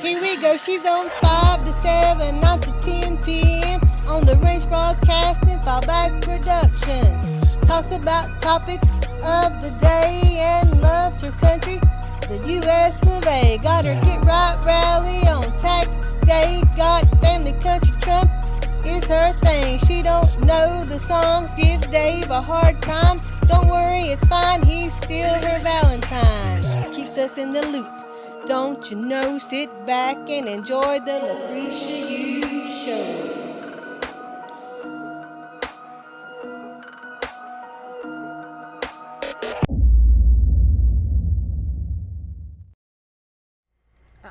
Here we go. She's on 5 to 7, 9 to 10 p.m. on the Range Broadcasting Fallback Productions. Talks about topics of the day and loves her country, the U.S. of A. Got her Get Right rally on tax day. Got family country Trump is her thing. She don't know the songs, gives Dave a hard time. Don't worry, it's fine, he's still her Valentine. Keeps us in the loop, don't you know? Sit back and enjoy the Lucretia Hughes Show.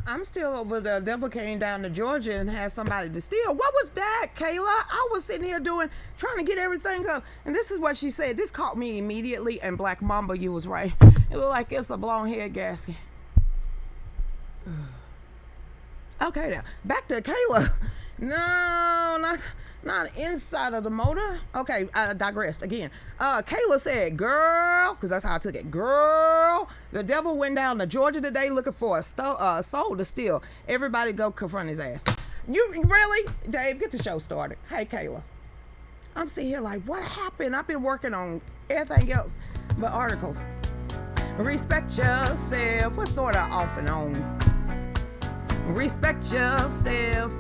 I'm still over the devil came down to Georgia and had somebody to steal. What was that, Kayla? I was sitting here trying to get everything up. And this is what she said. This caught me immediately, and Black Mamba, you was right. It looked like it's a blown head gasket. Okay, now, back to Kayla. No, not inside of the motor. Okay, I digressed again. Kayla said, girl, because that's how I took it. Girl, the devil went down to Georgia today looking for a soul to steal. Everybody go confront his ass. You really? Dave, get the show started. Hey, Kayla. I'm sitting here like, what happened? I've been working on everything else but articles. Respect yourself. What's sort of off and on? Respect yourself.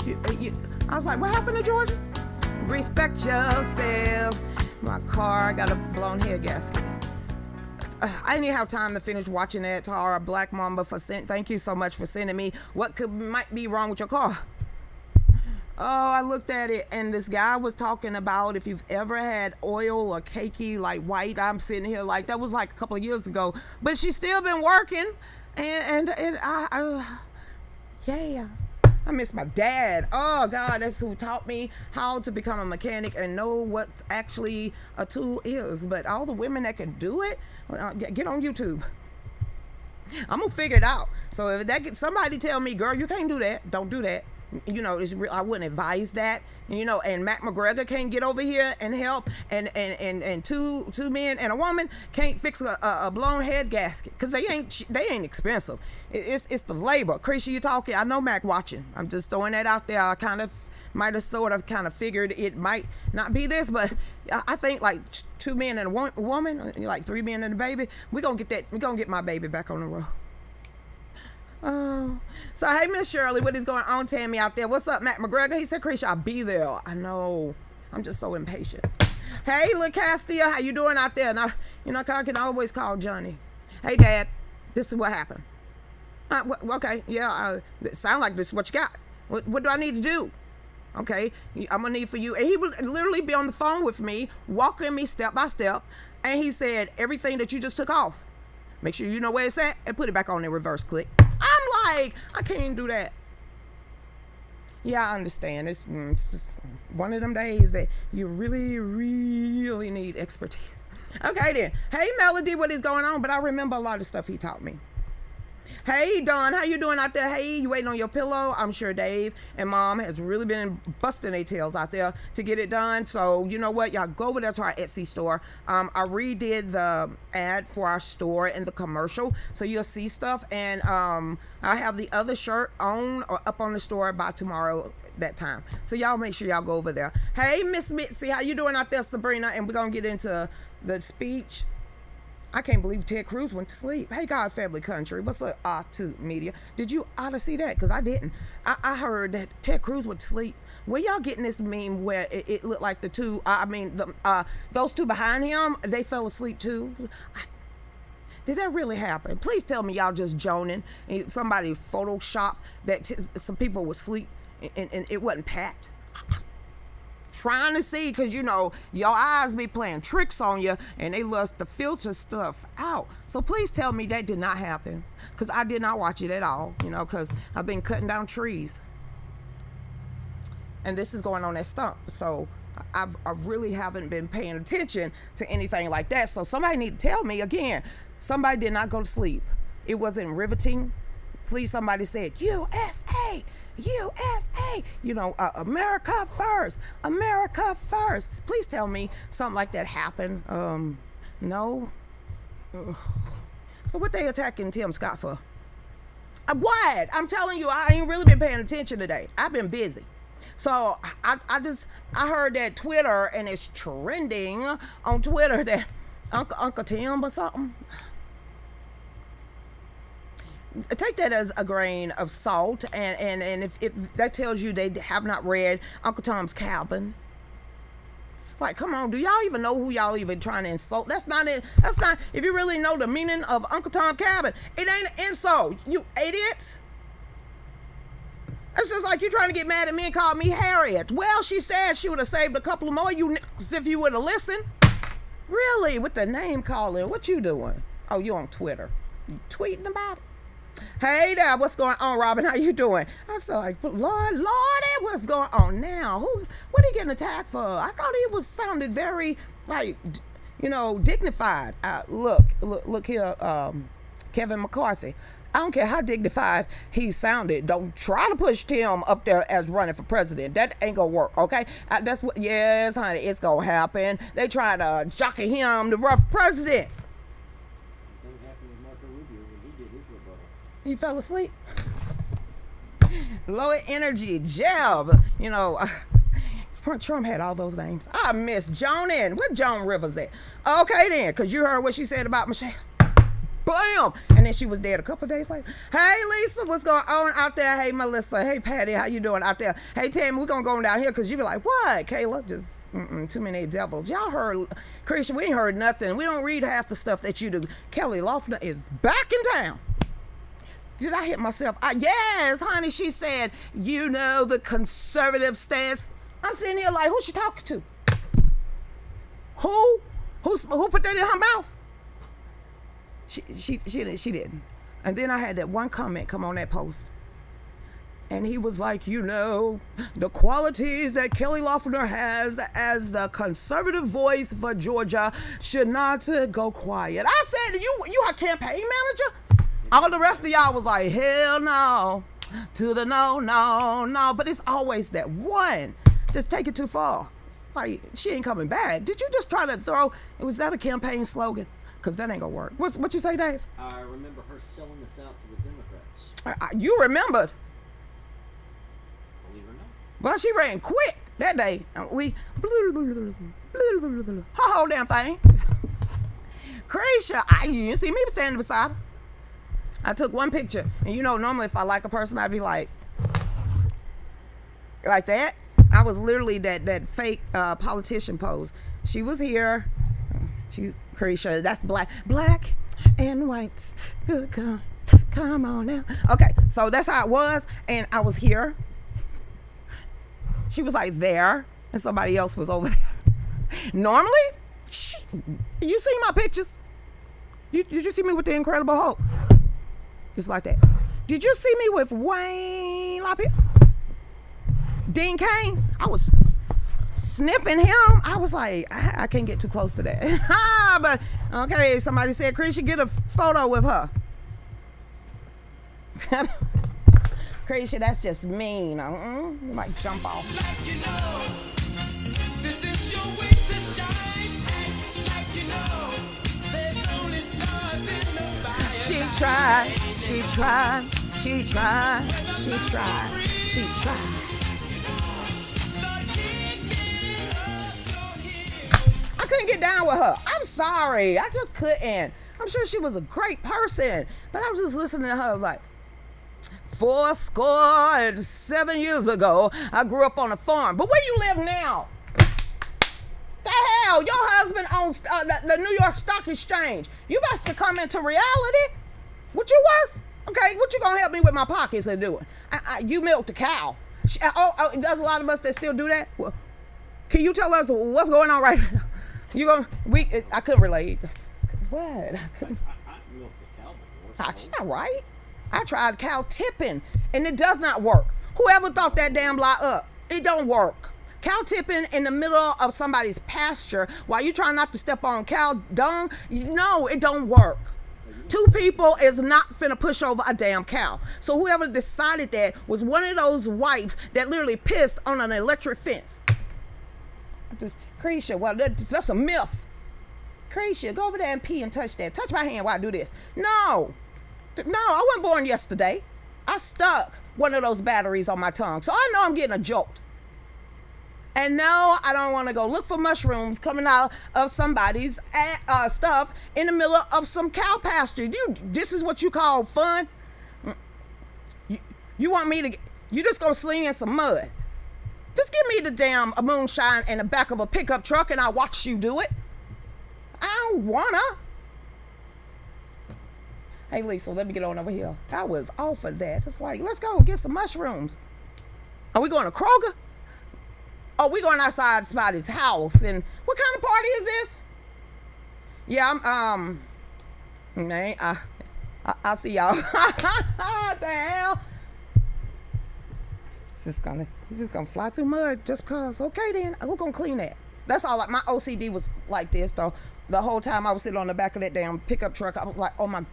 I was like, what happened to Georgia? Respect yourself. My car got a blown head gasket. I didn't have time to finish watching that. Tara Black Mamba thank you so much for sending me what might be wrong with your car. Oh, I looked at it and this guy was talking about if you've ever had oil or cakey like white. I'm sitting here like that was like a couple of years ago, but she's still been working, and yeah. I miss my dad. Oh God, that's who taught me how to become a mechanic and know what actually a tool is. But all the women that can do it, get on YouTube. I'm gonna figure it out. So if somebody tell me, girl, you can't do that, don't do that. You know, I wouldn't advise that. You know, and Matt McGregor can't get over here and help, and two men and a woman can't fix a blown head gasket because they ain't expensive. It's the labor. Krisha, you talking? I know Mac watching. I'm just throwing that out there. I kind of might have sort of kind of figured it might not be this, but I think like 2 men and a woman, like 3 men and a baby, we're gonna get my baby back on the road. Oh, so hey, Miss Shirley, what is going on? Tammy out there. What's up, Matt McGregor? He said, Krisha, I'll be there. I know. I'm just so impatient. Hey, Lucastia, how you doing out there? Now, you know, I can always call Johnny. Hey, Dad, this is what happened. Okay, yeah, it sound like this is what you got. What do I need to do? Okay, I'm gonna need for you. And he would literally be on the phone with me, walking me step by step. And he said, everything that you just took off, make sure you know where it's at and put it back on in reverse click. I'm like, I can't even do that. Yeah, I understand. It's just one of them days that you really, really need expertise. Okay then. Hey Melody, what is going on? But I remember a lot of stuff he taught me. Hey Dawn, how you doing out there? Hey, you waiting on your pillow? I'm sure Dave and Mom has really been busting their tails out there to get it done. So you know what? Y'all go over there to our Etsy store. I redid the ad for our store in the commercial, so you'll see stuff. And I have the other shirt on or up on the store by tomorrow that time. So y'all make sure y'all go over there. Hey Miss Mitzi, how you doing out there, Sabrina? And we're gonna get into the speech. I can't believe Ted Cruz went to sleep. Hey, God, Family Country. What's up, OTTU Media? Did you ought to see that? Because I didn't. I heard that Ted Cruz went to sleep. Where y'all getting this meme where it looked like the two, those two behind him, they fell asleep too? Did that really happen? Please tell me y'all just joning. And somebody photoshopped that some people would sleep and it wasn't packed. Trying to see, because you know your eyes be playing tricks on you and they love to filter stuff out. So please tell me that did not happen, because I did not watch it at all, you know, because I've been cutting down trees and this is going on that stump. So I really haven't been paying attention to anything like that. So somebody need to tell me again. Somebody did not go to sleep. It wasn't riveting. Please, somebody said USA, USA, you know, America first, America first. Please tell me something like that happened. No. Ugh. So what they attacking Tim Scott for? What? I'm telling you, I ain't really been paying attention today. I've been busy. So I heard that Twitter, and it's trending on Twitter that Uncle Tim or something. Take that as a grain of salt, and if that tells you they have not read Uncle Tom's Cabin. It's like, come on, do y'all even know who y'all even trying to insult? That's not it. That's not, if you really know the meaning of Uncle Tom's Cabin, it ain't an insult, you idiots. It's just like you trying to get mad at me and call me Harriet. Well, she said she would have saved a couple of more you niggas if you would have listened. Really, with the name calling, what you doing? Oh, you on Twitter. You tweeting about it? Hey there, what's going on, Robin? How you doing? I was like, Lordy, what's going on now? What are you getting attacked for? I thought he sounded very, like, dignified. Look here, Kevin McCarthy. I don't care how dignified he sounded. Don't try to push Tim up there as running for president. That ain't gonna work, okay? That's what, yes, honey, it's gonna happen. They try to jockey him to run for president. He fell asleep. Low energy, Jeb. Trump had all those names. I miss Joan. Where Joan Rivers at? Okay then, because you heard what she said about Michelle. Bam! And then she was dead a couple of days later. Hey Lisa, what's going on out there? Hey Melissa. Hey Patty, how you doing out there? Hey Tammy, we're gonna go down here because you be like, what? Kayla, just too many devils. Y'all heard, Christian, we ain't heard nothing. We don't read half the stuff that you do. Kelly Loeffler is back in town. Did I hit myself? Yes, honey, she said, the conservative stance. I'm sitting here like, who's she talking to? Who put that in her mouth? She didn't. And then I had that one comment come on that post. And he was like, the qualities that Kelly Loeffler has as the conservative voice for Georgia should not go quiet. I said, you her campaign manager? All the rest of y'all was like, hell no, to the no. But it's always that one. Just take it too far. It's like, she ain't coming back. Did you just try to was that a campaign slogan? Because that ain't gonna work. What you say, Dave? I remember her selling us out to the Democrats. You remembered. Believe it or not. Well, she ran quick that day. We, her whole damn thing. Krisha, you didn't see me standing beside her. I took one picture, and normally if I like a person, I'd be like that. I was literally that fake politician pose. She was here. She's Krisha. That's black and white. Come on now. Okay, so that's how it was, and I was here. She was like there, and somebody else was over there. Normally, you see my pictures? Did you see me with the Incredible Hulk? Just like that. Did you see me with Wayne LaPierre? Dean Cain? I was sniffing him. I was like, I can't get too close to that. But, okay, somebody said, Chris, you get a photo with her. Krisha, that's just mean. You might jump off. This is your way to shine. There's only stars in the fire. She tried. I couldn't get down with her. I'm sorry. I just couldn't. I'm sure she was a great person, but I was just listening to her. I was like, 47 years ago, I grew up on a farm. But where you live now? The hell? Your husband owns the New York Stock Exchange. You best to come into reality. What you worth? Okay, what you gonna help me with my pockets and doing? You milked a cow. There's a lot of us that still do that. Well, can you tell us what's going on right now? I couldn't relate. What? I milked a cow before. That's not right. I tried cow tipping, and it does not work. Whoever thought that damn lie up? It don't work. Cow tipping in the middle of somebody's pasture while you trying not to step on cow dung, no, it don't work. Two people is not finna push over a damn cow. So whoever decided that was one of those wives that literally pissed on an electric fence. Krisha, well, that's a myth. Krisha, go over there and pee and touch that. Touch my hand while I do this. No, I wasn't born yesterday. I stuck one of those batteries on my tongue. So I know I'm getting a jolt. And no, I don't want to go look for mushrooms coming out of somebody's stuff in the middle of some cow pasture. This is what you call fun? You want me to, you just gonna sling in some mud. Just give me the damn moonshine in the back of a pickup truck and I'll watch you do it. I don't wanna. Hey Lisa, let me get on over here. I was off of that. It's like, let's go get some mushrooms. Are we going to Kroger? Oh, we going outside somebody's house. And what kind of party is this? Yeah, man, I'll see y'all. What the hell? He's just gonna fly through mud just cause. Okay then, who gonna clean that? That's all. Like my OCD was like this though. The whole time I was sitting on the back of that damn pickup truck, I was like, oh my,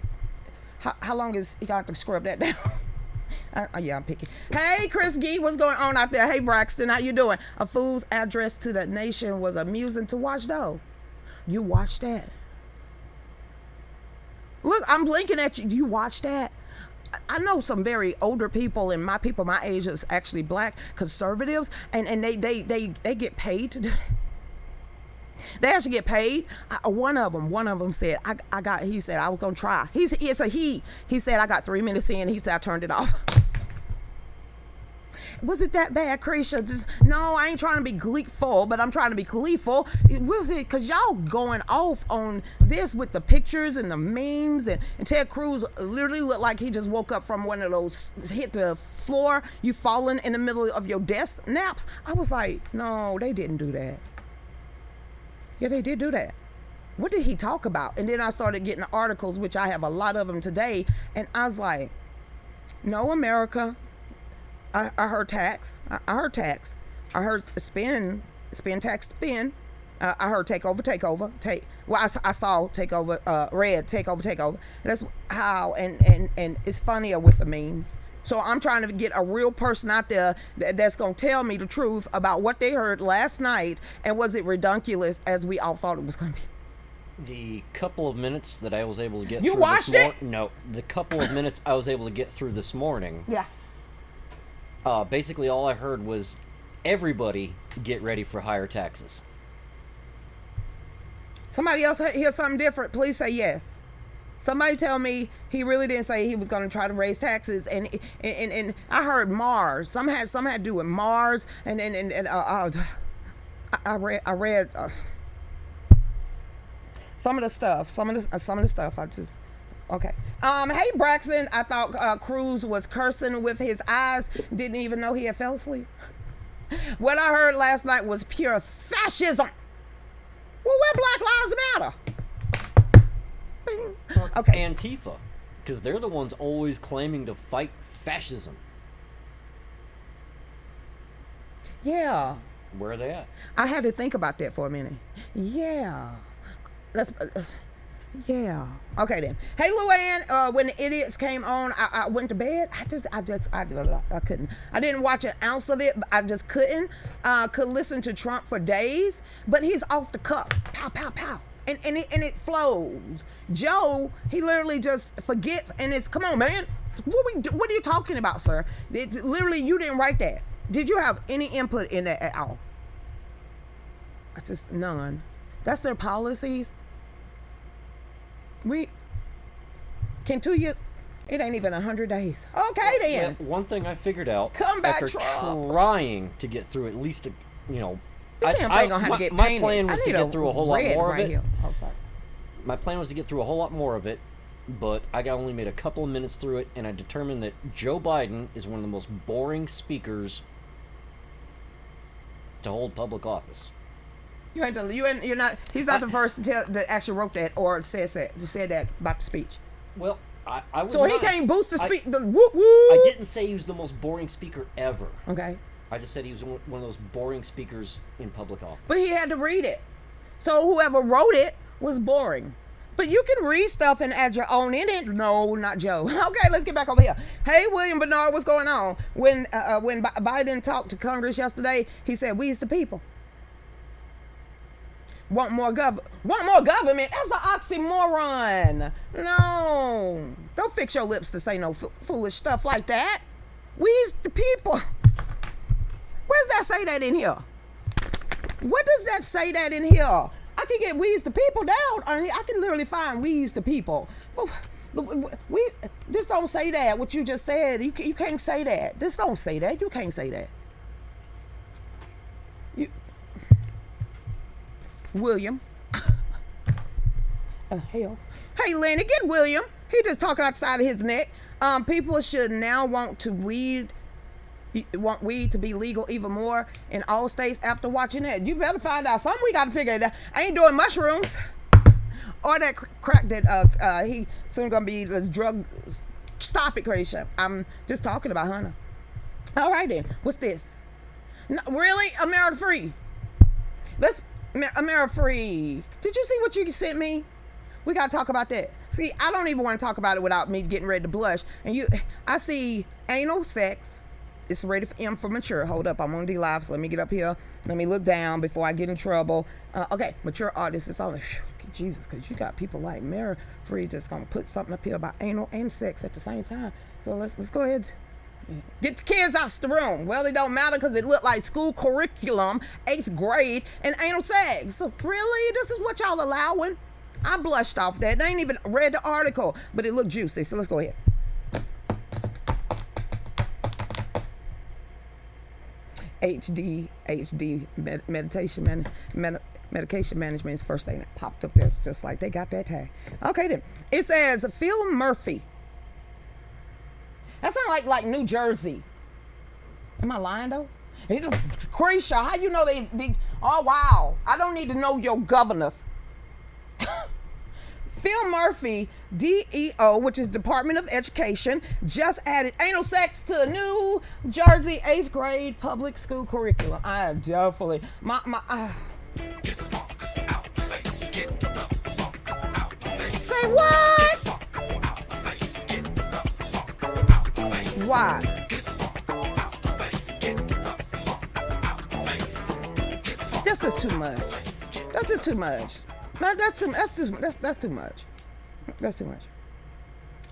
how long is he got to scrub that down? Yeah, I'm picky. Hey, Chris Gee, what's going on out there? Hey, Braxton, how you doing? A fool's address to the nation was amusing to watch though. You watched that? Look, I'm blinking at you. You watch that? I know some very older people, and my people my age is actually black conservatives, and they get paid to do that. They actually get paid. One of them said, he said, I was going to try. He said, I got 3 minutes in. He said, I turned it off. Was it that bad, Cretia? No, I ain't trying to be gleeful, but I'm trying to be gleeful. Was it because y'all going off on this with the pictures and the memes, and Ted Cruz literally looked like he just woke up from one of those, hit the floor, you falling in the middle of your desk naps? I was like, no, they didn't do that. Yeah, they did do that. What did he talk about? And then I started getting articles, which I have a lot of them today, and I was like, no, America. I heard tax. I heard tax. I heard spin tax, spin. I heard takeover. I saw takeover, red, takeover. That's how, and it's funnier with the memes. So I'm trying to get a real person out there that's going to tell me the truth about what they heard last night, and was it redunculous as we all thought it was going to be. The couple of minutes that I was able to get through this morning. No, the couple of minutes I was able to get through this morning. Yeah. Basically all I heard was everybody get ready for higher taxes. Somebody else hear something different, please say yes. Somebody tell me he really didn't say he was going to try to raise taxes, and I heard Mars. Some had to do with Mars, and I read some of the stuff. I just. Okay. Hey, Braxton, I thought Cruz was cursing with his eyes. Didn't even know he had fell asleep. What I heard last night was pure fascism. Well, where Black Lives Matter? Bing. Okay. Antifa, because they're the ones always claiming to fight fascism. Yeah. Where are they at? I had to think about that for a minute. Yeah. Yeah. Okay then. Hey, Luann, when the idiots came on, I went to bed. I couldn't. I didn't watch an ounce of it. I just couldn't. Could listen to Trump for days, but he's off the cuff. Pow, pow, pow. And it flows. Joe, he literally just forgets, and it's, come on, man. What are you talking about, sir? It's literally, you didn't write that. Did you have any input in that at all? It's just none. That's their policies. Can 2 years, it ain't even 100 days. Okay then. Well, one thing I figured out, come back, after Trump. Trying to get through at least my plan was to get through a whole lot more of it. Oh, sorry. My plan was to get through a whole lot more of it, but I only made a couple of minutes through it, and I determined that Joe Biden is one of the most boring speakers to hold public office. You're not. He's not the first that actually wrote that or said that about the speech. Well, I was. So nice. he can't boost the speech. I didn't say he was the most boring speaker ever. Okay. I just said he was one of those boring speakers in public office. But he had to read it, so whoever wrote it was boring. But you can read stuff and add your own in it. No, not Joe. Okay, let's get back over here. Hey, William Bernard, what's going on? When Biden talked to Congress yesterday, he said, "We's the people." Want more government? That's an oxymoron. No, don't fix your lips to say no foolish stuff like that. We's the people. Where does that say that in here? What does that say that in here? I can get we's the people down. I can literally find we's the people. We this don't say that. What you just said, you can't say that. This don't say that. You can't say that. William. Hell. Hey, Lenny, get William. He just talking outside of his neck. People should now want weed to be legal even more in all states after watching that. You better find out something. We got to figure it out. I ain't doing mushrooms or that crack that he soon gonna be the drug. Stop it, Lucretia. I'm just talking about Hunter. All right then. What's this? No, really, America Free. Let's America Free. Did you see what you sent me? We gotta talk about that. See, I don't even want to talk about it without me getting ready to blush. And I see anal sex. It's rated for M for mature. Hold up, I'm on D Live, so let me get up here. Let me look down before I get in trouble. Okay, mature artists. It's on. Jesus, because you got people like Mary Free just gonna put something up here about anal and sex at the same time. So let's go ahead. Get the kids out the room. Well, it don't matter because it looked like school curriculum, 8th grade, and anal sex. So really, this is what y'all allowing? I blushed off that. I ain't even read the article, but it looked juicy. So let's go ahead. HD medication management is the first thing that popped up there. It's just like they got that tag. Okay then. It says Phil Murphy. That sounds like New Jersey. Am I lying though? Lucretia, how you know they oh wow. I don't need to know your governors. Phil Murphy, DEO, which is Department of Education, just added anal sex to the New Jersey 8th grade public school curriculum. I definitely Say what? Why? This is too much. That's just too much. That's too much. That's too much.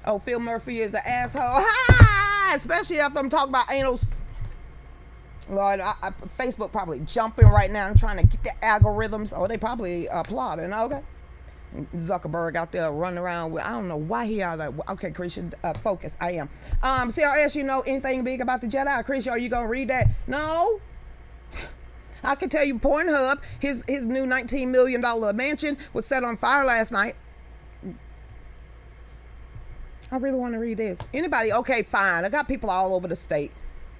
Oh, Phil Murphy is an asshole. Ha! Especially if I'm talking about anal. Lord, Facebook probably jumping right now and trying to get the algorithms. Oh, they probably applauding. Okay. Zuckerberg out there running around with, I don't know why he out there. Okay, Christian, focus. I am. CRS, you know anything big about the Jedi? Christian, are you going to read that? No. I can tell you Pornhub, his new $19 million mansion was set on fire last night. I really want to read this. Anybody? Okay, fine. I got people all over the state.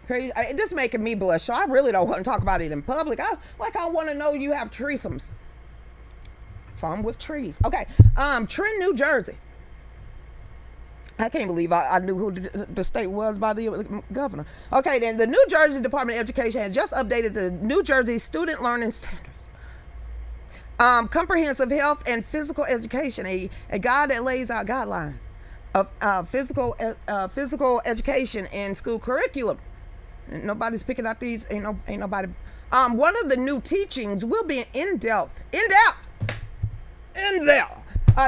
Crazy. This making me blush, so I really don't want to talk about it in public. I want to know you have threesomes. Some with trees. Okay. Trenton, New Jersey. I can't believe I knew who the state was by the governor. Okay, then the New Jersey Department of Education has just updated the New Jersey Student Learning Standards. Comprehensive Health and Physical Education, a guide that lays out guidelines of physical education and school curriculum. Nobody's picking out these. Ain't nobody. One of the new teachings will be in-depth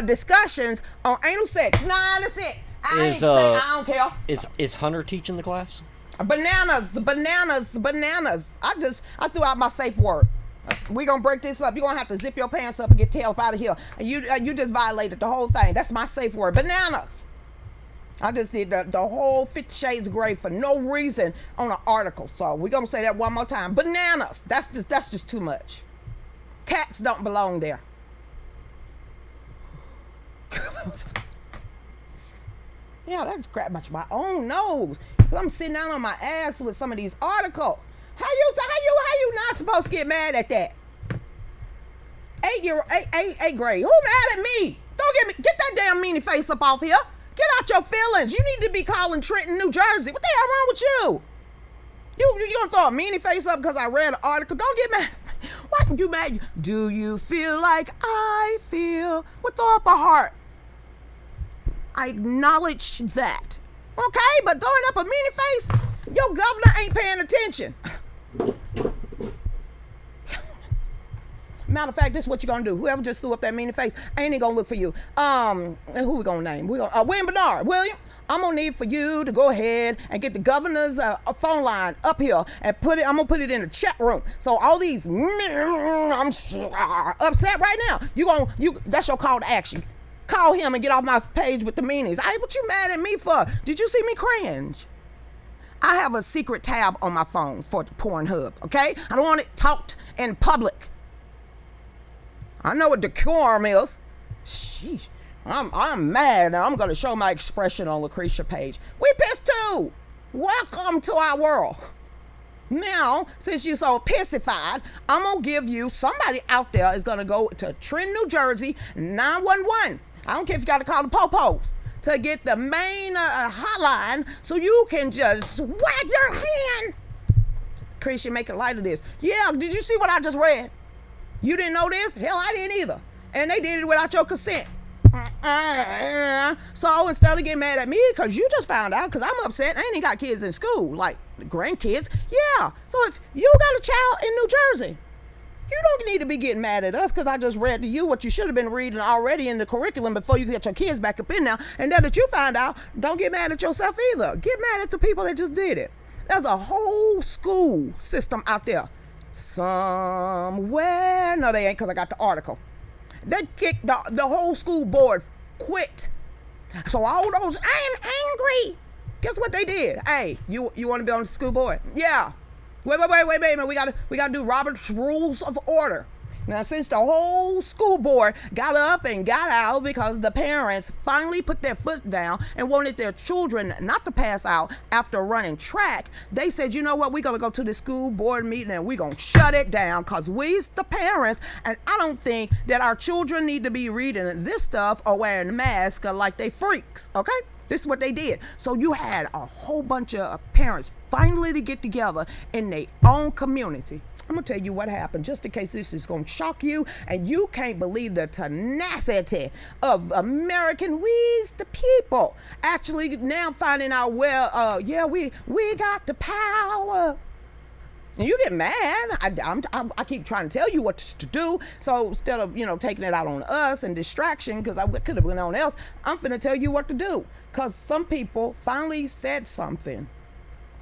discussions on anal sex. Nah, that's it. I don't care. Is Hunter teaching the class? Bananas. I threw out my safe word. We gonna break this up. You gonna have to zip your pants up and get tail up out of here. You just violated the whole thing. That's my safe word. Bananas. I just did the whole 50 Shades of Grey for no reason on an article. So we gonna say that one more time. Bananas. That's just too much. Cats don't belong there. Yeah, that's crap much my own nose. Cause I'm sitting down on my ass with some of these articles. How you not supposed to get mad at that? 8th grade. Who mad at me? Get that damn meanie face up off here. Get out your feelings. You need to be calling Trenton, New Jersey. What the hell wrong with you? You gonna throw a meanie face up because I read an article? Don't get mad. Why are you mad? Do you feel like I feel? Well, throw up a heart. I acknowledge that. Okay, but throwing up a meanie face, your governor ain't paying attention. Matter of fact, this is what you're gonna do. Whoever just threw up that mean face ain't even gonna look for you. Who we gonna name? We gonna William Bernard. William, I'm gonna need for you to go ahead and get the governor's phone line up here and put it. I'm gonna put it in the chat room. So all these, I'm upset right now. That's your call to action. Call him and get off my page with the meanings. Hey, what you mad at me for? Did you see me cringe? I have a secret tab on my phone for Pornhub, okay? I don't want it talked in public. I know what decorum is. Sheesh. I'm mad and I'm gonna show my expression on Lucretia page. We pissed too. Welcome to our world. Now, since you're so pissified, I'm gonna give you, somebody out there is gonna go to Trenton, New Jersey, 911. I don't care if you gotta call the popos to get the main hotline so you can just wag your hand. Chris, you make a light of this. Yeah, did you see what I just read? You didn't know this? Hell, I didn't either. And they did it without your consent. So instead of getting mad at me because you just found out, because I'm upset, I ain't even got kids in school, like grandkids. Yeah, so if you got a child in New Jersey, you don't need to be getting mad at us because I just read to you what you should have been reading already in the curriculum before you get your kids back up in there. And now that you found out, don't get mad at yourself either. Get mad at the people that just did it. There's a whole school system out there somewhere. No, they ain't, because I got the article. They kicked the whole school board, quit. So all those, I am angry. Guess what they did? Hey, you want to be on the school board? Yeah. Wait a minute. We gotta do Robert's Rules of Order. Now, since the whole school board got up and got out because the parents finally put their foot down and wanted their children not to pass out after running track, they said, you know what, we're going to go to the school board meeting and we're going to shut it down because we's the parents, and I don't think that our children need to be reading this stuff or wearing masks like they freaks, okay? This is what they did. So you had a whole bunch of parents finally to get together in their own community. I'm going to tell you what happened, just in case this is going to shock you and you can't believe the tenacity of American, we's the people, actually now finding out, well, yeah, we got the power. And you get mad. I keep trying to tell you what to do. So instead of, taking it out on us and distraction, because I could have went on else, I'm finna tell you what to do. Because some people finally said something.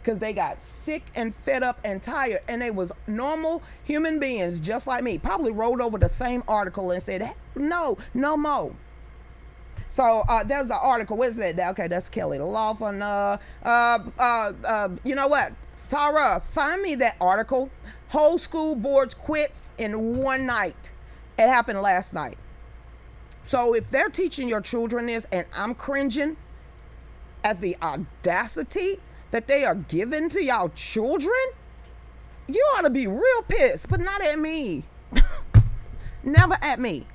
Because they got sick and fed up and tired, and they was normal human beings just like me. Probably rolled over the same article and said, hey, no more. So there's an article. Where's that? Okay, that's Kelly Laughlin. You know what? Tara, find me that article. Whole school boards quits in one night. It happened last night. So if they're teaching your children this, and I'm cringing at the audacity that they are giving to y'all children, you ought to be real pissed, but not at me. Never at me.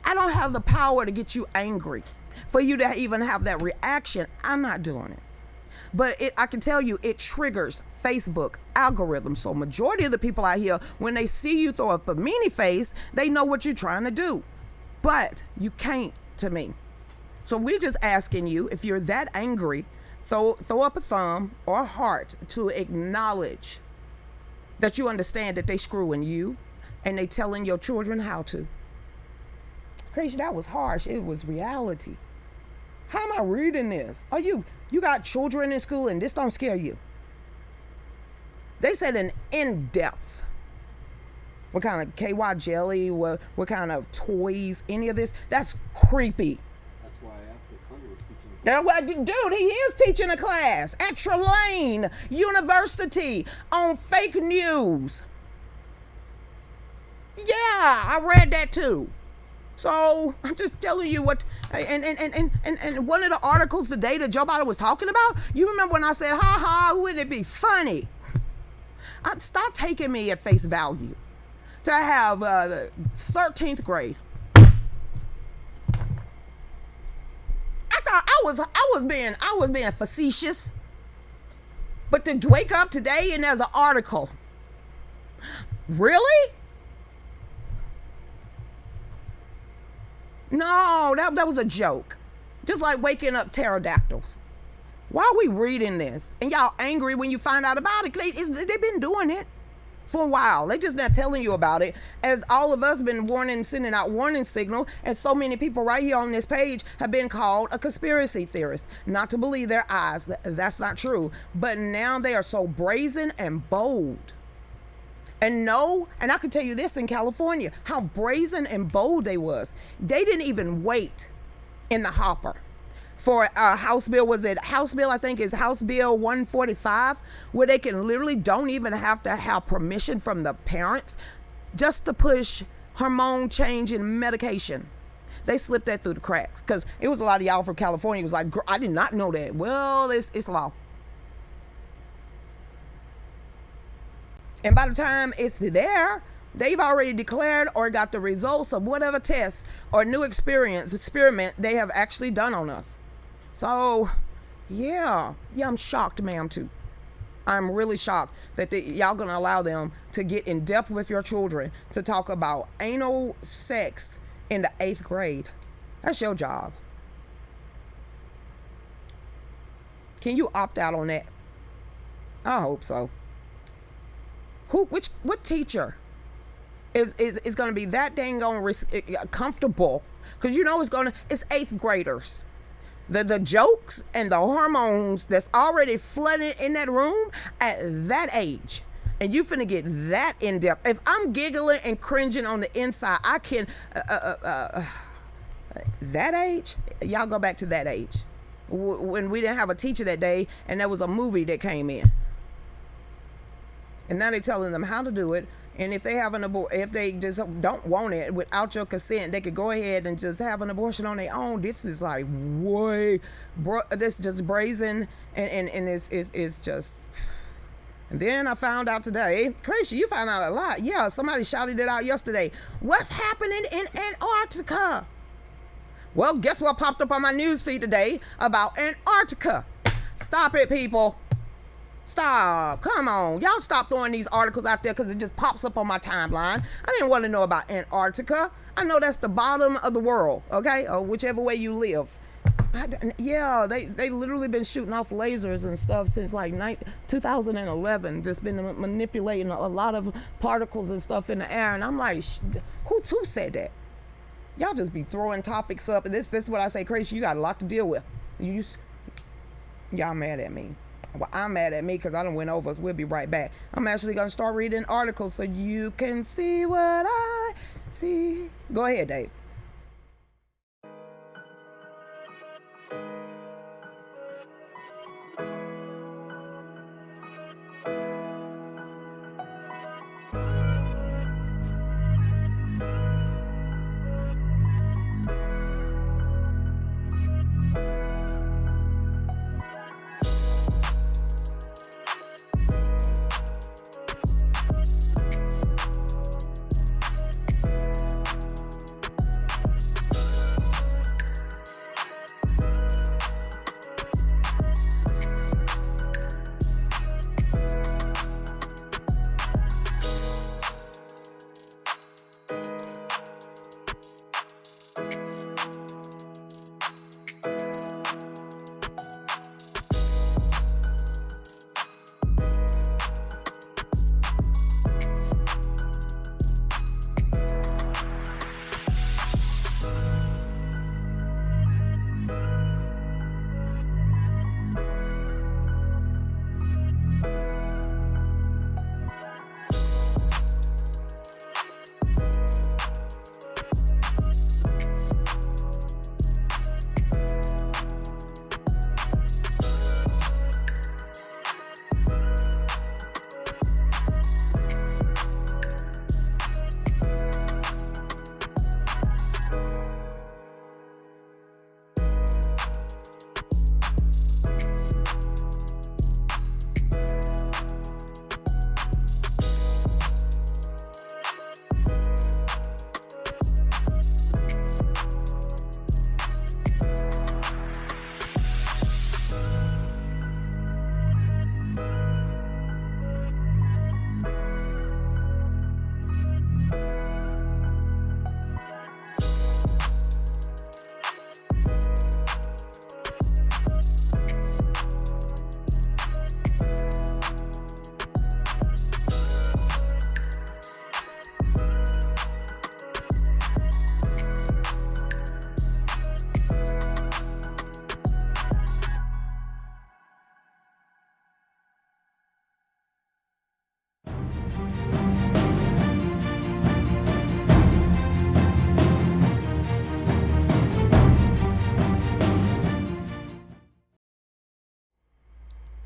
I don't have the power to get you angry. For you to even have that reaction, I'm not doing it. But I can tell you, it triggers Facebook algorithms. So majority of the people out here, when they see you throw up a meanie face, they know what you're trying to do. But you can't to me. So we're just asking you, if you're that angry, throw up a thumb or a heart to acknowledge that you understand that they screwing you and they telling your children how to. Crazy, that was harsh. It was reality. How am I reading this? Are you got children in school and this don't scare you? They said an in-depth. What kind of KY jelly? What kind of toys? Any of this? That's creepy. That's why I asked if Hunter was teaching. Dude, he is teaching a class at Tulane University on fake news. Yeah, I read that too. So I'm just telling you what, and one of the articles today that Joe Biden was talking about, you remember when I said, wouldn't it be funny? Stop taking me at face value to have 13th grade. I thought I was being facetious, but to wake up today and there's an article. Really? No, that was a joke. Just like waking up pterodactyls. Why are we reading this? And y'all angry when you find out about it? They've been doing it. for a while. They just not telling you about it, as all of us been sending out warning signal, and so many people right here on this page have been called a conspiracy theorist. Not to believe their eyes. That's not true. But now they are so brazen and bold. And I can tell you this in California, how brazen and bold they was. They didn't even wait in the hopper for House Bill, I think is House Bill 145, where they can literally don't even have to have permission from the parents just to push hormone change in medication. They slipped that through the cracks, because it was a lot of y'all from California was like, I did not know that. Well, it's law. And by the time it's there, they've already declared or got the results of whatever test or new experiment they have actually done on us. So, yeah, I'm shocked, ma'am, too. I'm really shocked that y'all gonna allow them to get in depth with your children to talk about anal sex in the 8th grade. That's your job. Can you opt out on that? I hope so. What teacher is going to be that dang on comfortable? Because it's 8th graders. The jokes and the hormones that's already flooded in that room at that age. And you finna get that in depth. If I'm giggling and cringing on the inside, I can, that age, y'all go back to that age. When we didn't have a teacher that day and there was a movie that came in. And now they're telling them how to do it. And if they have if they just don't want it without your consent, they could go ahead and just have an abortion on their own. This is like this just brazen, and it's just. And then I found out today, crazy, you found out a lot. Yeah, somebody shouted it out yesterday. What's happening in Antarctica? Well, guess what popped up on my news feed today about Antarctica? Stop it, people. Stop. Come on. Y'all stop throwing these articles out there because it just pops up on my timeline. I didn't want to know about Antarctica. I know that's the bottom of the world, okay? Or whichever way you live. Yeah, they literally been shooting off lasers and stuff since like 2011. Just been manipulating a lot of particles and stuff in the air. And I'm like, who said that? Y'all just be throwing topics up. And this is what I say, crazy. You got a lot to deal with. Y'all mad at me. Well, I'm mad at me because I done went over. So we'll be right back. I'm actually going to start reading articles so you can see what I see. Go ahead, Dave.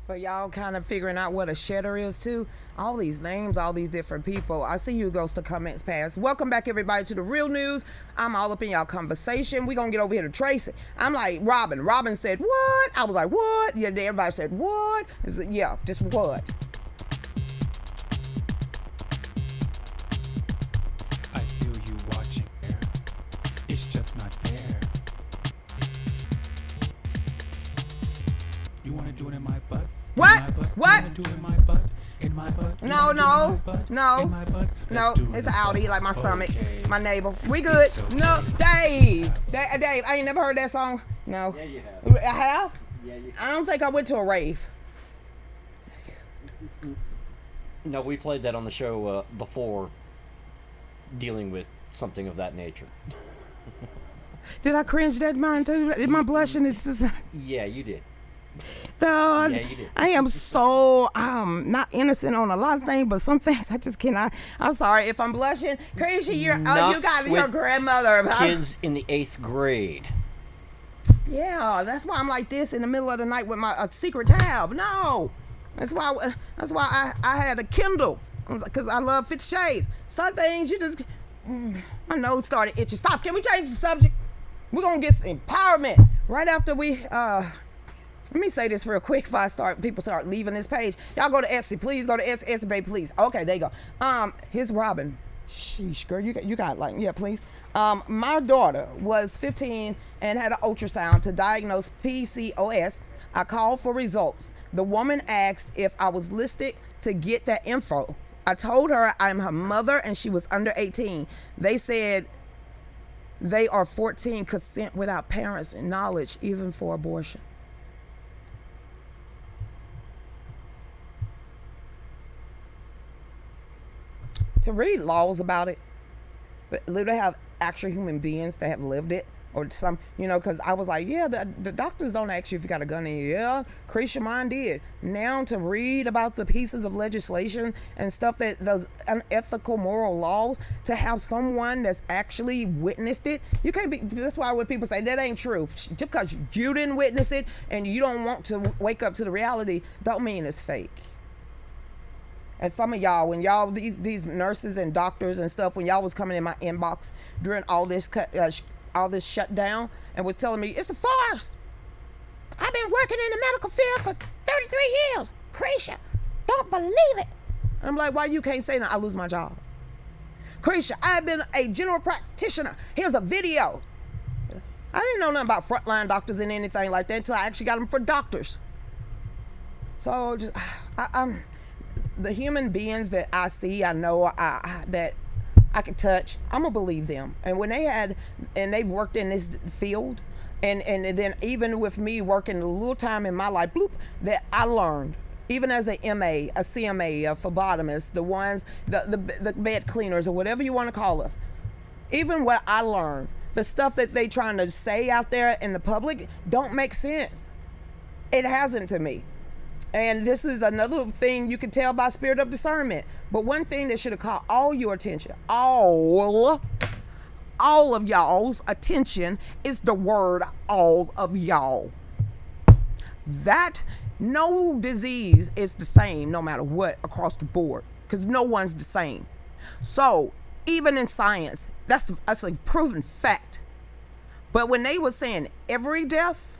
So y'all kind of figuring out what a shedder is too? All these names, all these different people. I see you goes to comments past. Welcome back everybody to the real news. I'm all up in y'all conversation. We gonna get over here to Tracy. I'm like, Robin. Robin said, what? I was like, what? Yeah, everybody said, what? Yeah, just what? I feel you watching there. It's just not fair. You wanna do it in my butt? What? In my butt? What? You wanna do it in my butt? In my butt? You No, wanna do it in no, my butt? no, In my butt? no. Let's do it It's in an the Audi, butt. like my stomach, Okay. my navel. We good. It's okay. No, Dave. Dave, I ain't never heard that song. No. Yeah, you have. I have? Yeah, you I don't think I went to a rave. No, we played that on the show before dealing with something of that nature. Did I cringe that mine too? Did my blushing is just... Yeah, you did. No, Yeah, you did. I am so not innocent on a lot of things, but some things I just cannot. I'm sorry if I'm blushing. Crazy, you Not got your with grandmother about Kids in the 8th grade. Yeah, that's why I'm like this in the middle of the night with my secret tab. No, that's why I had a Kindle because I love 50 Shades. Some things you just my nose started itching. Stop. Can we change the subject? We're gonna get some empowerment right after we let me say this real quick before people start leaving this page. Y'all go to Etsy, please. Go to Etsy, baby, please. Okay, there you go. Here's Robin. Sheesh, girl, you got like, yeah, please. My daughter was 15 and had an ultrasound to diagnose PCOS. I called for results. The woman asked if I was listed to get that info. I told her I'm her mother and she was under 18. They said they are 14, consent without parents' knowledge, even for abortion. To read laws about it, but literally have actual human beings that have lived it, or some, because I was like, yeah, the doctors don't ask you if you got a gun in you. Yeah, Lucretia mine did. Now to read about the pieces of legislation and stuff, that those unethical moral laws, to have someone that's actually witnessed it, you can't be. That's why when people say that ain't true, just because you didn't witness it and you don't want to wake up to the reality, don't mean it's fake. And some of y'all, when y'all, these nurses and doctors and stuff, when y'all was coming in my inbox during all this shutdown and was telling me, it's a farce. I've been working in the medical field for 33 years. Lucretia, don't believe it. I'm like, why you can't say that? I lose my job. Lucretia, I've been a general practitioner. Here's a video. I didn't know nothing about frontline doctors and anything like that until I actually got them for doctors. So just, I'm the human beings that I see, I know that I can touch, I'm gonna believe them. And when they've worked in this field, and then even with me working a little time in my life, that I learned, even as a MA, a CMA, a phlebotomist, the ones, the bed cleaners or whatever you want to call us, even what I learned, the stuff that they trying to say out there in the public don't make sense. It hasn't to me. And this is another thing you can tell by spirit of discernment. But one thing that should have caught all your attention, all of y'all's attention, is the word all of y'all. That no disease is the same no matter what across the board, because no one's the same. So even in science, that's a proven fact. But when they were saying every death,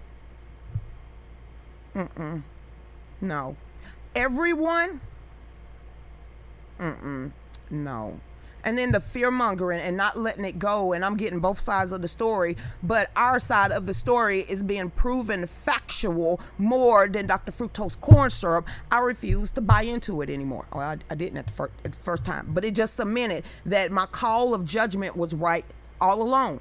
no. Everyone? No. And then the fear mongering and not letting it go, and I'm getting both sides of the story, but our side of the story is being proven factual more than Dr. Fructose corn syrup. I refuse to buy into it anymore. Well, I didn't at the first time, but it just cemented that my call of judgment was right all along.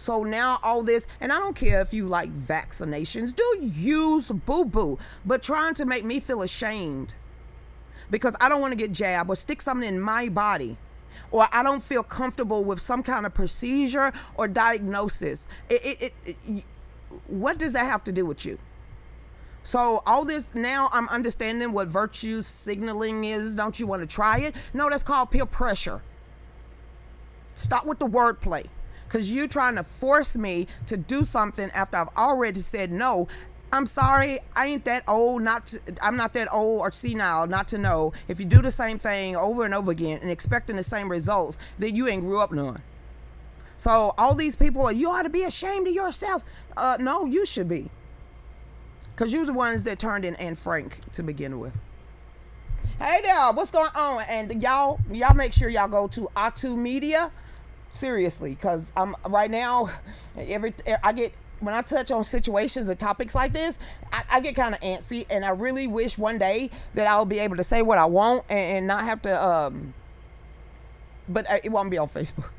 So now all this, and I don't care if you like vaccinations, do use boo-boo, but trying to make me feel ashamed because I don't want to get jabbed or stick something in my body, or I don't feel comfortable with some kind of procedure or diagnosis. What does that have to do with you? So all this, now I'm understanding what virtue signaling is. Don't you want to try it? No, that's called peer pressure. Stop with the wordplay. Because you're trying to force me to do something after I've already said no. I'm sorry, I ain't that old. I'm not that old or senile not to know if you do the same thing over and over again and expecting the same results, then you ain't grew up none. So all these people, you ought to be ashamed of yourself. No, you should be, because you're the ones that turned in Anne Frank to begin with. Hey there, what's going on? And y'all make sure y'all go to OTTU Media. Seriously, because I'm right now. When I touch on situations and topics like this, I get kind of antsy, and I really wish one day that I'll be able to say what I want and not have to. But it won't be on Facebook.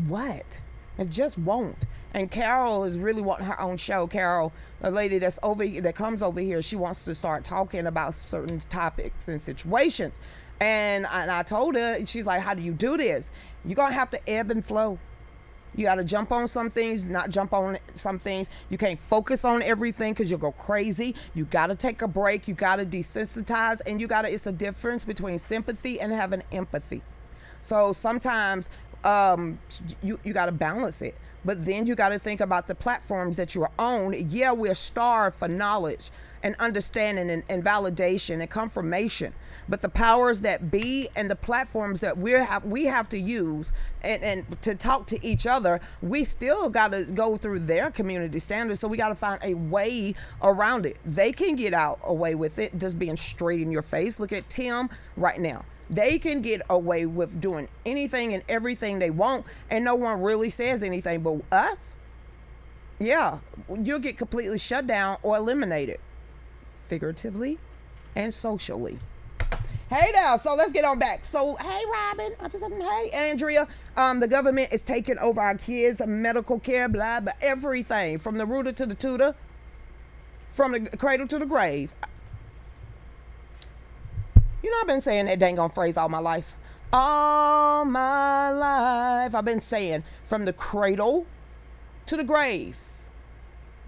What? It just won't. And Carol is really wanting her own show. Carol, a lady that comes over here, she wants to start talking about certain topics and situations. And I told her, she's like, how do you do this? You're going to have to ebb and flow. You got to jump on some things, not jump on some things. You can't focus on everything because you'll go crazy. You got to take a break. You got to desensitize. And it's a difference between sympathy and having empathy. So sometimes you got to balance it. But then you got to think about the platforms that you're on. Yeah, we're starved for knowledge and understanding and validation and confirmation. But the powers that be and the platforms that we have to use and to talk to each other, we still got to go through their community standards. So we got to find a way around it. They can get away with it just being straight in your face. Look at Tim right now. They can get away with doing anything and everything they want, and no one really says anything. But us, yeah, you'll get completely shut down or eliminated, figuratively and socially. Hey now, so let's get on back. So, hey Robin, hey Andrea, the government is taking over our kids' medical care, blah, blah, everything, from the rooter to the tutor, from the cradle to the grave. You know, I've been saying that dang on phrase all my life. All my life, I've been saying from the cradle to the grave.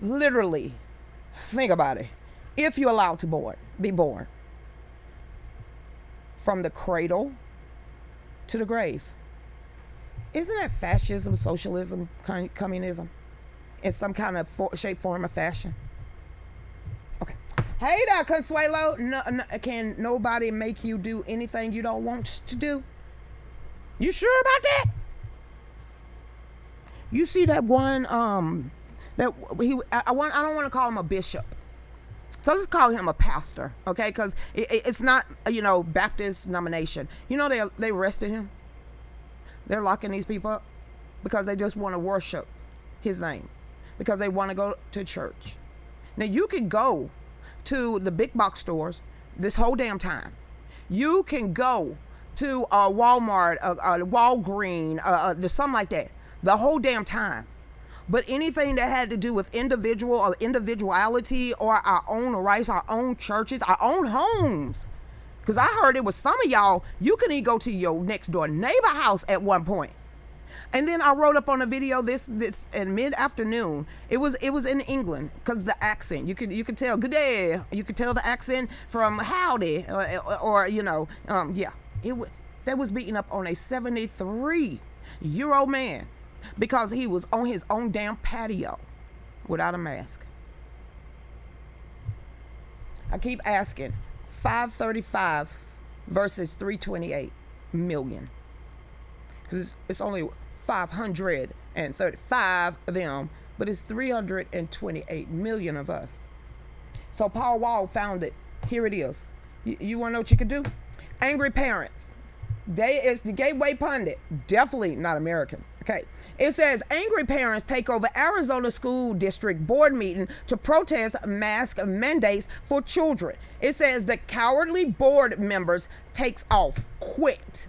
Literally, think about it. If you're allowed to be born. From the cradle to the grave. Isn't that fascism, socialism, communism? In some kind of shape, form, or fashion? Okay. Hey there, Consuelo. No, can nobody make you do anything you don't want to do? You sure about that? You see that one, I don't want to call him a bishop. So let's call him a pastor, okay? Because it's not, Baptist nomination. You know, they arrested him. They're locking these people up because they just want to worship his name, because they want to go to church. Now, you can go to the big box stores this whole damn time. You can go to Walmart, Walgreens, something like that, the whole damn time. But anything that had to do with individuality or our own rights, our own churches, our own homes. Because I heard it was some of y'all, you couldn't even go to your next door neighbor house at one point. And then I wrote up on a video this in mid-afternoon. It was in England, because the accent. You could tell, good day. You could tell the accent from howdy yeah. That was beating up on a 73-year-old man, because he was on his own damn patio without a mask. I keep asking, 535 versus 328 million. Because it's only 535 of them, but it's 328 million of us. So Paul Wall found it. Here it is. You want to know what you could do? Angry parents. It's the Gateway Pundit. Definitely not American. Okay. It says, angry parents take over Arizona school district board meeting to protest mask mandates for children. It says the cowardly board members takes off. Quit.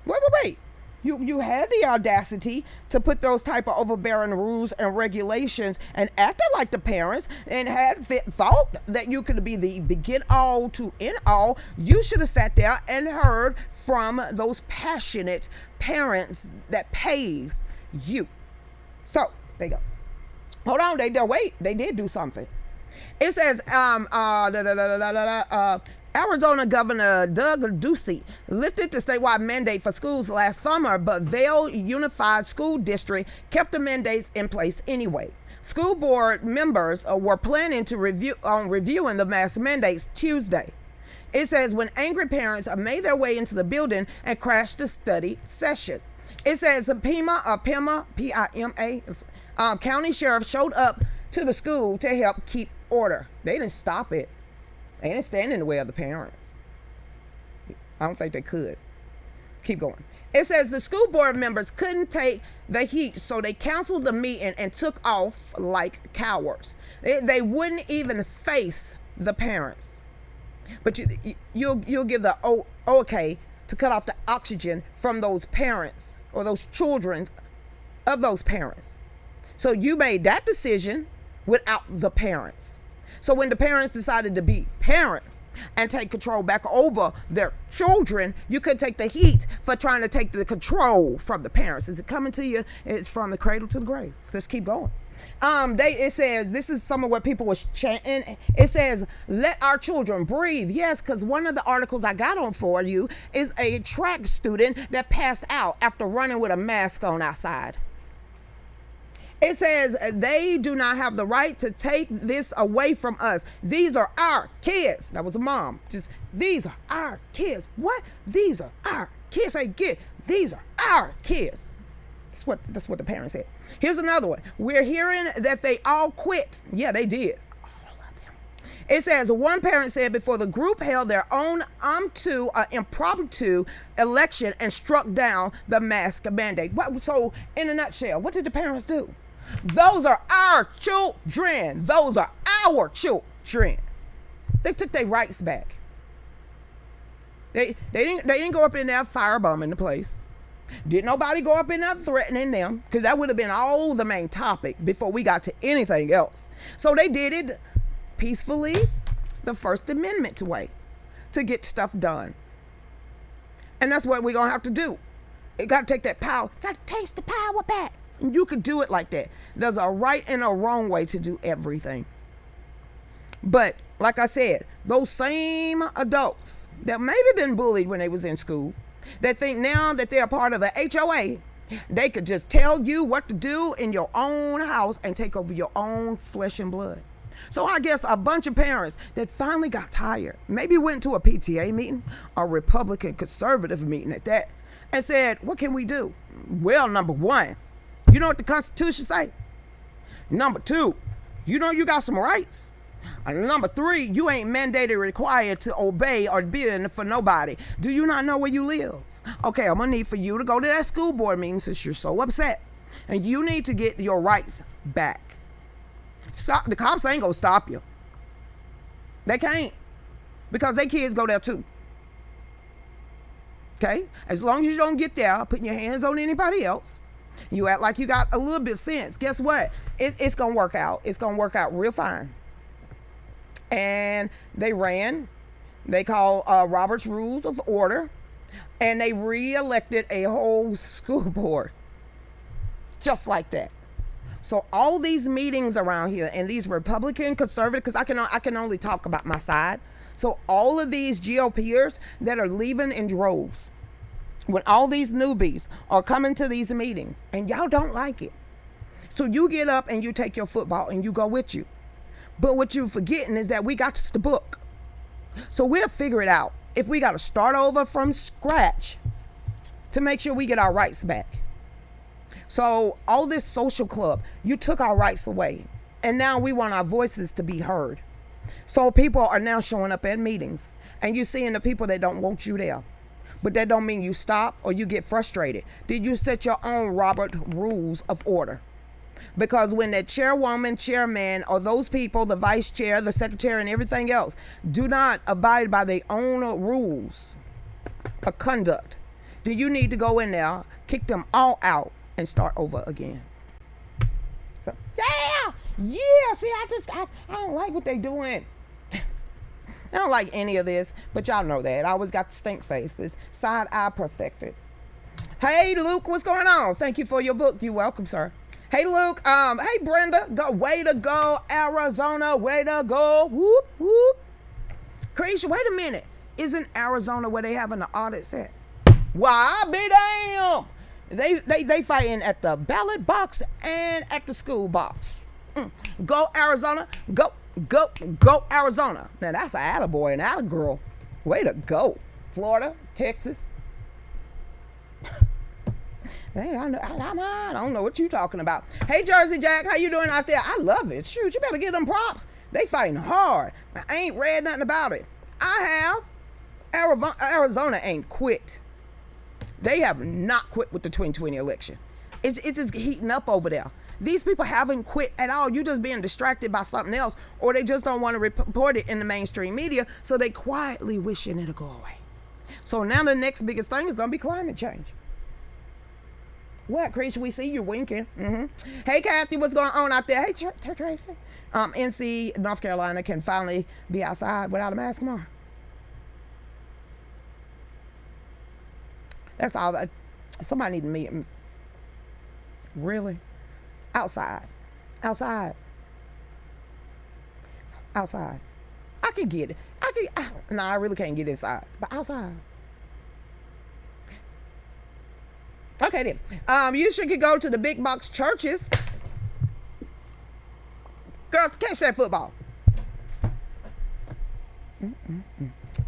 Wait. You had the audacity to put those type of overbearing rules and regulations and acted like the parents and had thought that you could be the begin all to end all. You should have sat there and heard from those passionate parents that pays you. So there you go. Hold on, they did do something. It says Arizona Governor Doug Ducey lifted the statewide mandate for schools last summer, but Vail Unified School District kept the mandates in place anyway. School board members were planning to reviewing the mask mandates Tuesday. It says when angry parents made their way into the building and crashed the study session. It says Pima, P-I-M-A, county sheriff showed up to the school to help keep order. They didn't stop it. They didn't stand in the way of the parents. I don't think they could. Keep going. It says the school board members couldn't take the heat, so they canceled the meeting and took off like cowards. They wouldn't even face the parents. But you'll give the okay to cut off the oxygen from those parents or those children of those parents. So you made that decision without the parents. So when the parents decided to be parents and take control back over their children, you could take the heat for trying to take the control from the parents. Is it coming to you? It's from the cradle to the grave. Let's keep going. It says, this is some of what people was chanting. It says, let our children breathe. Yes, because one of the articles I got on for you is a track student that passed out after running with a mask on outside. It says they do not have the right to take this away from us. These are our kids. That was a mom. Just, these are our kids. What? These are our kids. I get, these are our kids. That's what the parents said. Here's another one. We're hearing that they all quit. Yeah, they did. All of them. It says one parent said before the group held their own impromptu election and struck down the mask mandate. So in a nutshell, what did the parents do? Those are our children. Those are our children. They took their rights back. They didn't go up in there firebombing the place. Did nobody go up in there threatening them? Because that would have been all the main topic before we got to anything else. So they did it peacefully, the First Amendment way, to get stuff done. And that's what we're going to have to do. You got to take that power. Got to taste the power back. And you could do it like that. There's a right and a wrong way to do everything. But like I said, those same adults that maybe been bullied when they was in school, that think now that they're part of a HOA, they could just tell you what to do in your own house and take over your own flesh and blood. So I guess a bunch of parents that finally got tired, maybe went to a PTA meeting, a Republican conservative meeting at that, and said, what can we do? Well, number one, you know what the Constitution say? Number two, you know you got some rights. And number three, you ain't mandated required to obey or bend for nobody. Do you not know where you live? Okay, I'm gonna need for you to go to that school board meeting since you're so upset. And you need to get your rights back. Stop. The cops ain't gonna stop you. They can't. Because their kids go there too. Okay? As long as you don't get there putting your hands on anybody else, you act like you got a little bit of sense. Guess what? It's gonna work out. It's gonna work out real fine. And they called Robert's Rules of Order, and they re-elected a whole school board. Just like that. So all these meetings around here and these Republican, conservative, because I can only talk about my side. So all of these GOPers that are leaving in droves, when all these newbies are coming to these meetings and y'all don't like it. So you get up and you take your football and you go with you. But what you're forgetting is that we got the book. So we'll figure it out if we got to start over from scratch to make sure we get our rights back. So all this social club, you took our rights away. And now we want our voices to be heard. So people are now showing up at meetings. And you're seeing the people that don't want you there. But that don't mean you stop or you get frustrated. Did you set your own Robert Rules of Order? Because when that chairwoman, chairman, or those people, the vice chair, the secretary, and everything else, do not abide by their own rules of conduct, do you need to go in there, kick them all out, and start over again? So, see, I don't like what they doing. I don't like any of this, but y'all know that. I always got the stink faces. Side eye perfected. Hey, Luke, what's going on? Thank you for your book. You're welcome, sir. Hey, Luke. Hey, Brenda. Way to go, Arizona. Way to go. Whoop, whoop. Creatia, wait a minute. Isn't Arizona where they having the audits at? Why be damn? They fighting at the ballot box and at the school box. Go Arizona. Go Arizona. Now that's an attaboy and attagirl. Way to go. Florida, Texas. Hey, I don't know what you talking about. Hey, Jersey Jack, how you doing out there? I love it. Shoot, you better give them props. They fighting hard. I ain't read nothing about it. I have. Arizona ain't quit. They have not quit with the 2020 election. It's just heating up over there. These people haven't quit at all. You just being distracted by something else, or they just don't want to report it in the mainstream media, so they quietly wishing it'll go away. So now the next biggest thing is going to be climate change. What, Creature? We see you winking. Hey, Kathy, what's going on out there? Hey, Tracy. NC, North Carolina can finally be outside without a mask tomorrow. That's all. Somebody need to meet him. Really? Outside. I can get it. I really can't get inside. But outside. Okay then. You should go to the big box churches. Girl, catch that football.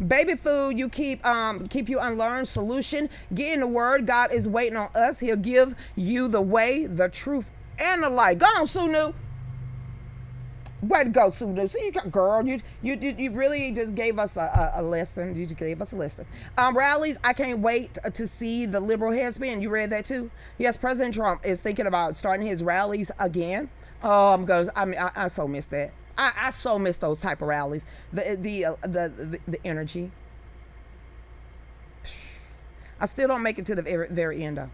Baby food, you keep you unlearned. Solution, get in the word. God is waiting on us. He'll give you the way, the truth, and the light. Go on, Sunu. Way to go, Sunu. See, girl, you really just gave us a lesson. You just gave us a lesson. Rallies, I can't wait to see the liberal headspin. You read that too? Yes, President Trump is thinking about starting his rallies again. Oh, I so miss that. I so miss those type of rallies. The energy. I still don't make it to the very end though.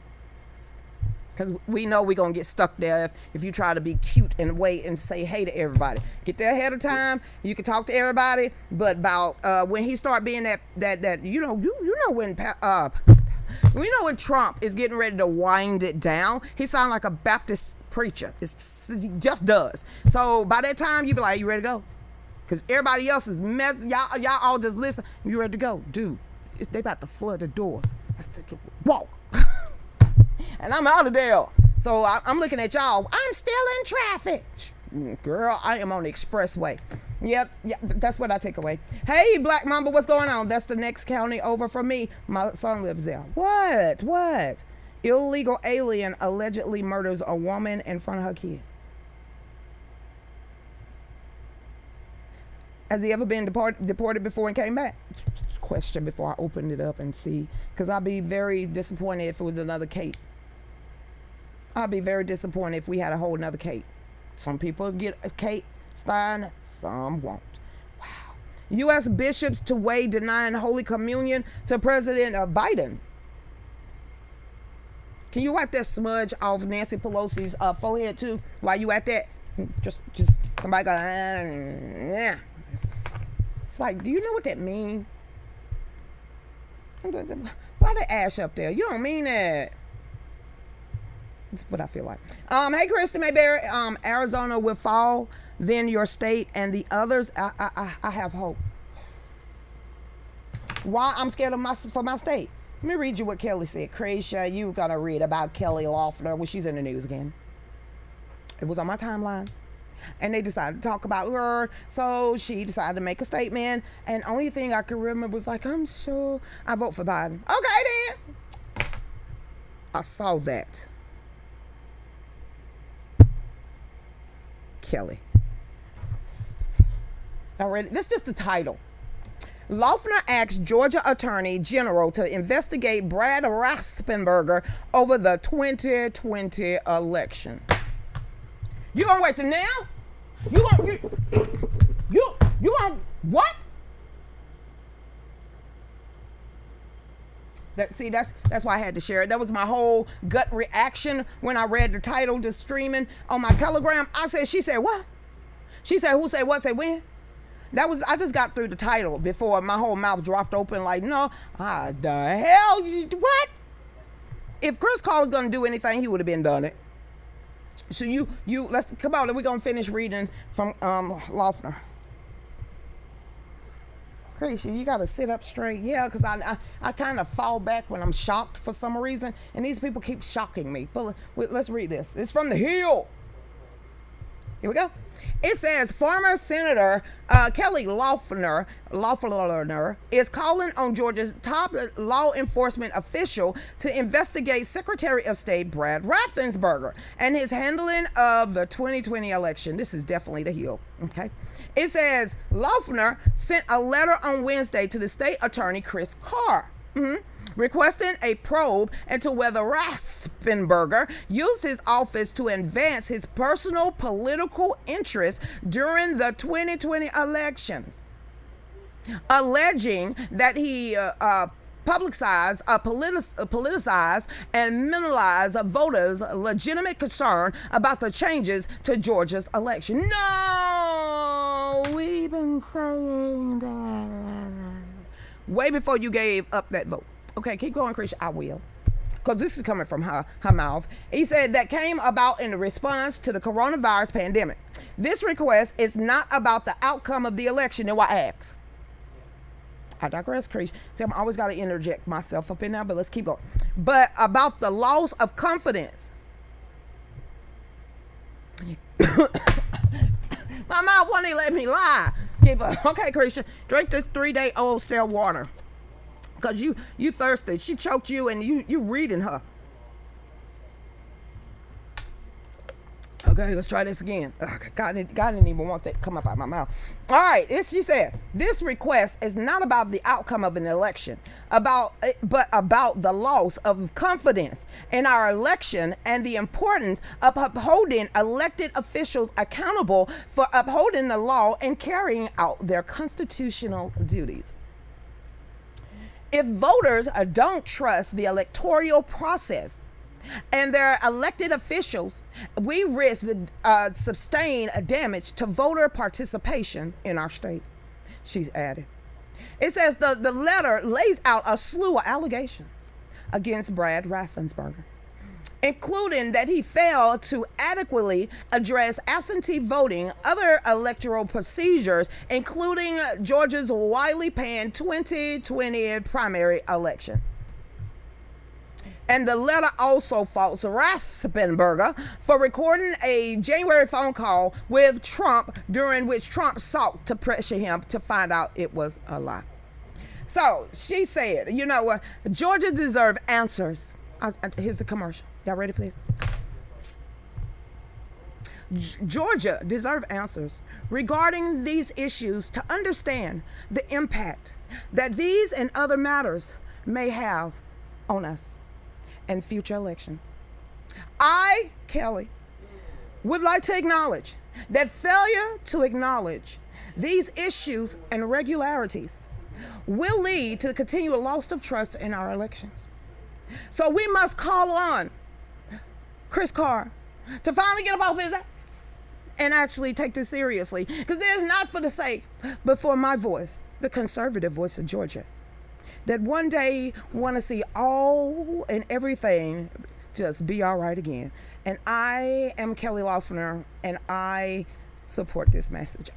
Because we know we're going to get stuck there if you try to be cute and wait and say hey to everybody. Get there ahead of time. You can talk to everybody. But about when he start being that you know when Trump is getting ready to wind it down, he sounds like a Baptist preacher. He just does. So by that time, you be like, you ready to go? Because everybody else is y'all all just listen. You ready to go? Dude, they about to flood the doors. I said, walk. And I'm out of there. So I'm looking at y'all. I'm still in traffic. Girl, I am on the expressway. Yep, that's what I take away. Hey, Black Mamba, what's going on? That's the next county over from me. My son lives there. What? Illegal alien allegedly murders a woman in front of her kid. Has he ever been deported before and came back? Question before I open it up and see. Because I'd be very disappointed if it was another Kate. I'd be very disappointed if we had a whole nother Kate. Some people get a Kate Stein, some won't. Wow. U.S. bishops to weigh denying Holy Communion to President Biden. Can you wipe that smudge off Nancy Pelosi's forehead too while you at that? Just somebody go, yeah. It's like, do you know what that means? Why the ash up there? You don't mean that. That's what I feel like. Hey, Kristen Mayberry. Arizona will fall, then your state and the others. I have hope. Why I'm scared of for my state? Let me read you what Kelly said. Creatia, you gotta read about Kelly Loeffler. Well, she's in the news again. It was on my timeline. And they decided to talk about her. So she decided to make a statement. And only thing I could remember was like, I'm sure I vote for Biden. Okay, then. I saw that. Kelly. Already, this is just the title. Loeffler asks Georgia Attorney General to investigate Brad Raffensperger over the 2020 election. You gonna wait till now? You gonna what? That's why I had to share it. That was my whole gut reaction when I read the title just streaming on my Telegram. She said what? She said who said what? Say when? I just got through the title before my whole mouth dropped open like, no, the hell, what? If Chris Carr was gonna do anything, he would have been done it. So let's come on, we're gonna finish reading from Loeffler. Crazy, you gotta sit up straight. Yeah, because I kind of fall back when I'm shocked for some reason, and these people keep shocking me. But let's read this. It's from The Hill. Here we go. It says former Senator Kelly Loeffler is calling on Georgia's top law enforcement official to investigate Secretary of State Brad Raffensperger and his handling of the 2020 election. This is definitely the heel. Okay. It says Loeffler sent a letter on Wednesday to the state attorney Chris Carr. Requesting a probe into whether Raffensperger used his office to advance his personal political interests during the 2020 elections, alleging that he politicized and minimalized voters' legitimate concern about the changes to Georgia's election. No, we've been saying that way before you gave up that vote. Okay, keep going, Krisha. I will. Because this is coming from her mouth. He said that came about in response to the coronavirus pandemic. This request is not about the outcome of the election. Now, I ask. I digress, Krisha. See, I'm always got to interject myself up in there, but let's keep going. But about the loss of confidence. My mouth won't even let me lie. Keep on. Okay, Krisha, drink this 3-day-old stale water. Because you thirsty. She choked you and you reading her. Okay, let's try this again. God didn't even want that to come up out of my mouth. All right, she said, this request is not about the outcome of an election, but about the loss of confidence in our election and the importance of upholding elected officials accountable for upholding the law and carrying out their constitutional duties. If voters don't trust the electoral process and their elected officials, we risk sustained damage to voter participation in our state, she's added. It says the letter lays out a slew of allegations against Brad Raffensperger, including that he failed to adequately address absentee voting, other electoral procedures, including Georgia's widely panned 2020 primary election. And the letter also faults Raffensperger for recording a January phone call with Trump during which Trump sought to pressure him to find out it was a lie. So she said, Georgia deserves answers. Here's the commercial. Y'all ready for this? Georgia deserves answers regarding these issues to understand the impact that these and other matters may have on us and future elections. I, Kelly, would like to acknowledge that failure to acknowledge these issues and irregularities will lead to the continual loss of trust in our elections. So we must call on Chris Carr to finally get up off his ass and actually take this seriously. Because it is not for the sake, but for my voice, the conservative voice of Georgia, that one day want to see all and everything just be all right again. And I am Kelly Loeffler, and I support this message.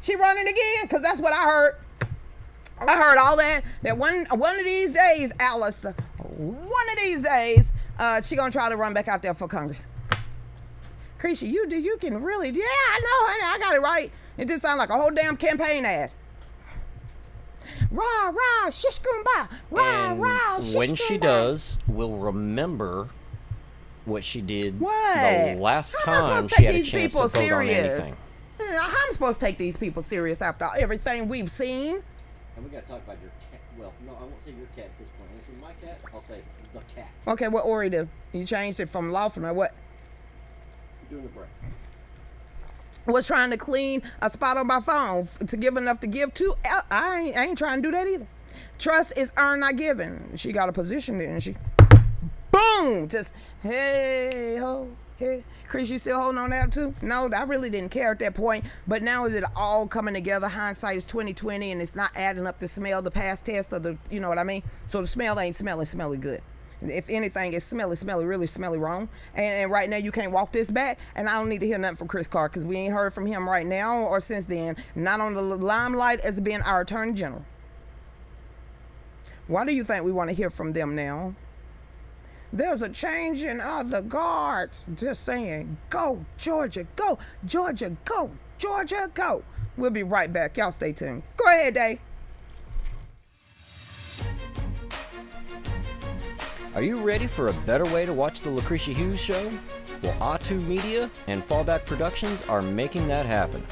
She running again, because that's what I heard. I heard all that one of these days, Alice, one of these days, she gonna try to run back out there for Congress. Krisha, you can really, yeah, I know, honey, I got it right. It just sounds like a whole damn campaign ad. Rah, rah, shish goomba, rah, rah, shish when she goomba. does, we'll remember what she did What? the last How am I time supposed to she take had a these chance to people vote on serious? anything. How am I supposed to take these people serious after everything we've seen? And we got to talk about your cat. Well, no, I won't say your cat at this point. I'll say my cat. I'll say the cat. Okay, what Ori do? You changed it from lawful or what? Doing a break. Was trying to clean a spot on my phone to give enough to give to. I ain't trying to do that either. Trust is earned, not given. She got a position, didn't she? Boom! Just, hey, ho, hey. Chris, you still holding on that too? No, I really didn't care at that point. But now is it all coming together? Hindsight is 2020, and it's not adding up the smell, the past test, or the, you know what I mean? So the smell ain't smelly good. If anything, it's really smelly wrong. And right now, you can't walk this back. And I don't need to hear nothing from Chris Carr, because we ain't heard from him right now or since then. Not on the limelight as being our Attorney General. Why do you think we want to hear from them now? There's a changing of the guards. Just saying, go Georgia, go Georgia, go Georgia, go. We'll be right back. Y'all stay tuned. Go ahead, Dave. Are you ready for a better way to watch the Lucretia Hughes show? Well, OTTU Media and Fallback Productions are making that happen.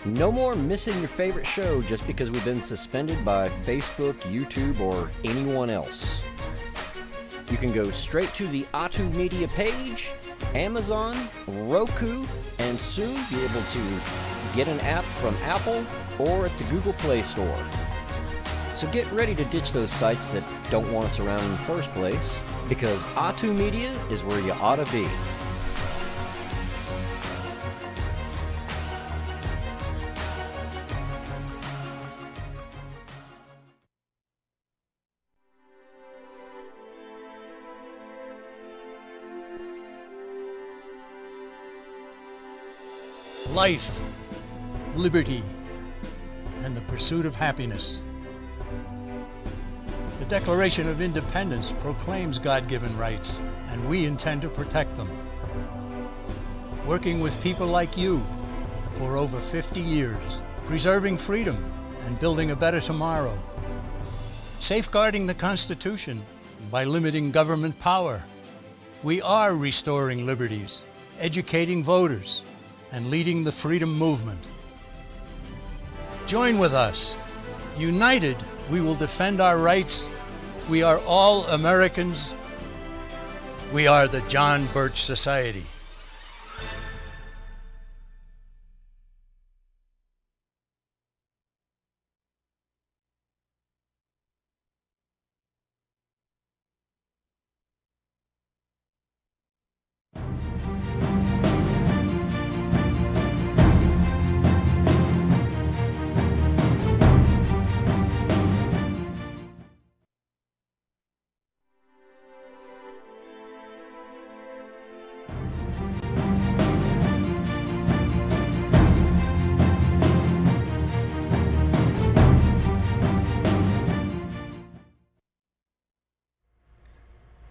No more missing your favorite show just because we've been suspended by Facebook, YouTube, or anyone else. You can go straight to the OTTU Media page, Amazon, Roku, and soon be able to get an app from Apple or at the Google Play Store. So get ready to ditch those sites that don't want us around in the first place, because OTTU Media is where you ought to be. Life, liberty, and the pursuit of happiness. The Declaration of Independence proclaims God-given rights, and we intend to protect them. Working with people like you for over 50 years, preserving freedom and building a better tomorrow. Safeguarding the Constitution by limiting government power. We are restoring liberties, educating voters, and leading the freedom movement. Join with us. United, we will defend our rights. We are all Americans. We are the John Birch Society.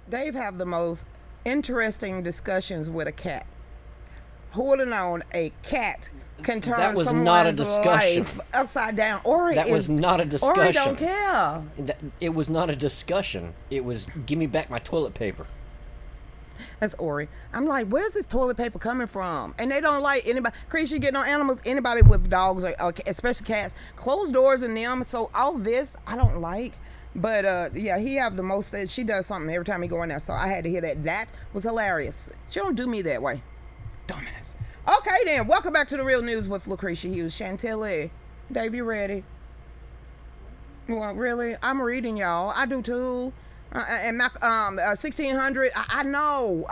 Dave have the most interesting discussions with a cat. Who would have known a cat can turn That was someone's not a discussion. life upside down? Ori That was not a discussion. Ori don't care. It was not a discussion. It was, give me back my toilet paper. That's Ori. I'm like, where's this toilet paper coming from? And they don't like anybody. Creature getting on animals. Anybody with dogs, or especially cats, closed doors in them. So all this I don't like. But yeah, he have the most. She does something every time he go in there. So I had to hear that. That was hilarious. She don't do me that way. Dominance. Okay then. Welcome back to the Real News with Lucretia Hughes. Chantilly. Dave, you ready? Well, really? I'm reading, y'all. I do too. And my 1600. I know.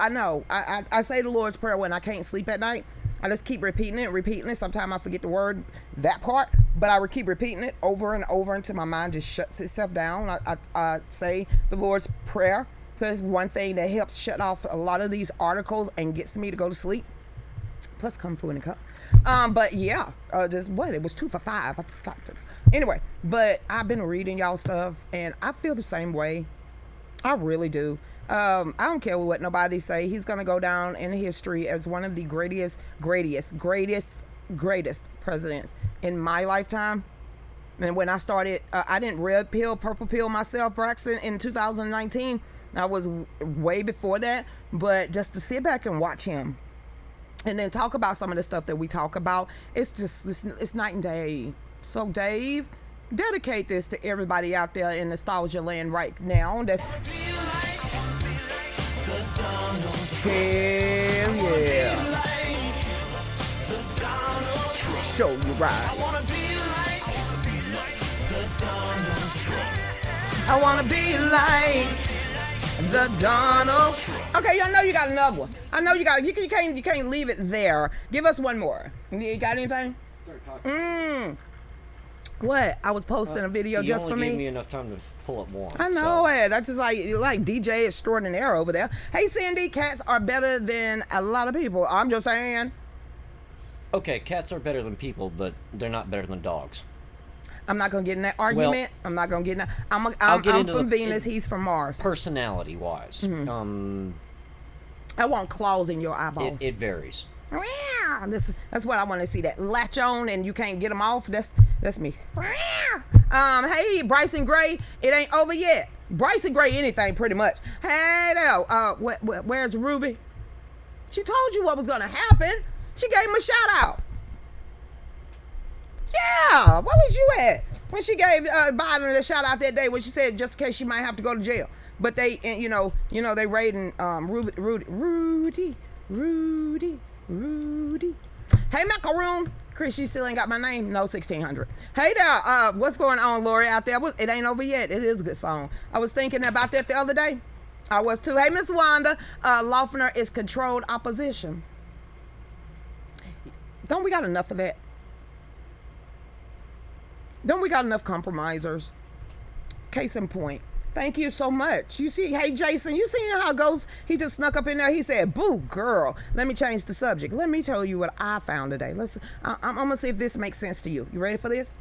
I say the Lord's Prayer when I can't sleep at night. I just keep repeating it. Sometimes I forget the word, that part, but I would keep repeating it over and over until my mind just shuts itself down. I say the Lord's Prayer. That's one thing that helps shut off a lot of these articles and gets me to go to sleep. Plus Kung Fu in a cup. But yeah, just what? It was 2 for $5. I just got to. Anyway, but I've been reading y'all stuff and I feel the same way. I really do. I don't care what nobody say. He's gonna go down in history as one of the greatest presidents in my lifetime. And when I started, I didn't red pill, purple pill myself, Braxton, in 2019. I was way before that. But just to sit back and watch him, and then talk about some of the stuff that we talk about, it's just it's night and day. So Dave, dedicate this to everybody out there in nostalgia land right now. That's hell yeah. Show you right. I wanna be like the Donald. Okay, I know you got another one. I know you got. You can't leave it there. Give us one more. You got anything? What? I was posting a video just for me. You only gave me enough time to pull up one. I know it. I just like DJ extraordinaire over there. Hey, Cindy, cats are better than a lot of people. I'm just saying. Okay, cats are better than people, but they're not better than dogs. I'm not gonna get in that argument. I'm not gonna get in that. I'm get into from the- Venus. He's from Mars. Personality-wise, I want claws in your eyeballs. it varies. Yeah, that's what I want to see. That latch on and you can't get them off. That's me. Hey, Bryson Gray, it ain't over yet. Bryson Gray, anything pretty much. Hey there, where's Ruby? She told you what was gonna happen. She gave him a shout out. Yeah, where was you at when she gave Biden a shout out that day when she said just in case she might have to go to jail? But they, they raiding Rudy. Hey, Macaroon. Chris, you still ain't got my name? No, 1600. Hey there, what's going on, Lori, out there? It ain't over yet. It is a good song. I was thinking about that the other day. I was too. Hey, Miss Wanda, Loeffner is controlled opposition. Don't we got enough of that? Don't we got enough compromisers? Case in point. Thank you so much. You see, hey, Jason, you seen how it goes? He just snuck up in there. He said, boo, girl. Let me change the subject. Let me tell you what I found today. I'm going to see if this makes sense to you. You ready for this?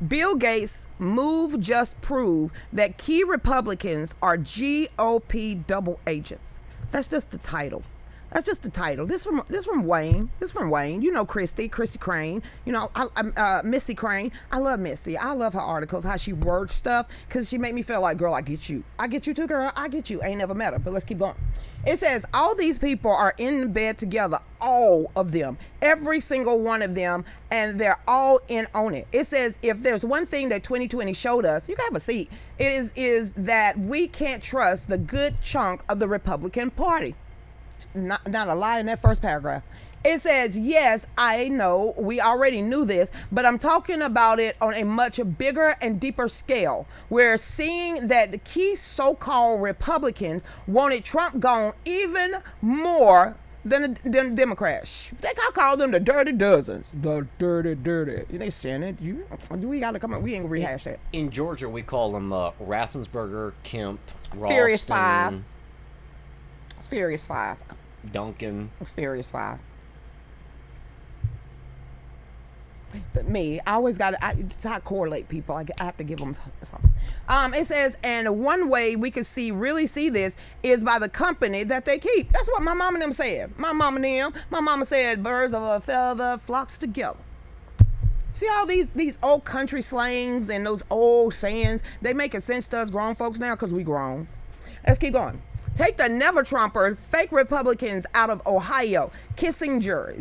Bill Gates' move just proved that key Republicans are GOP double agents. That's just the title. That's just the title. This from Wayne. This from Wayne. You know Christy Crane. You know Missy Crane. I love Missy. I love her articles, how she words stuff, because she made me feel like, girl, I get you. I get you too, girl. I get you. Ain't never met her, but let's keep going. It says all these people are in bed together, all of them, every single one of them, and they're all in on it. It says if there's one thing that 2020 showed us, you can have a seat, it is that we can't trust the good chunk of the Republican Party. Not a lie in that first paragraph. It says, yes, I know, we already knew this, but I'm talking about it on a much bigger and deeper scale. We're seeing that the key so-called Republicans wanted Trump gone even more than the Democrats. I call them the dirty dozens. The dirty. They saying it. We got to come up. We ain't gonna rehash that. In Georgia, we call them Raffensperger, Kemp, Ralston, Furious Five. Duncan. Furious Five. But me, I always got to correlate people. I have to give them something. It says, and one way we can really see this is by the company that they keep. That's what my mom and them said. My mama said, birds of a feather flocks together. See all these old country slangs and those old sayings, they making sense to us grown folks now because we grown. Let's keep going. Take the never Trumper, fake Republicans out of Ohio. Kissinger.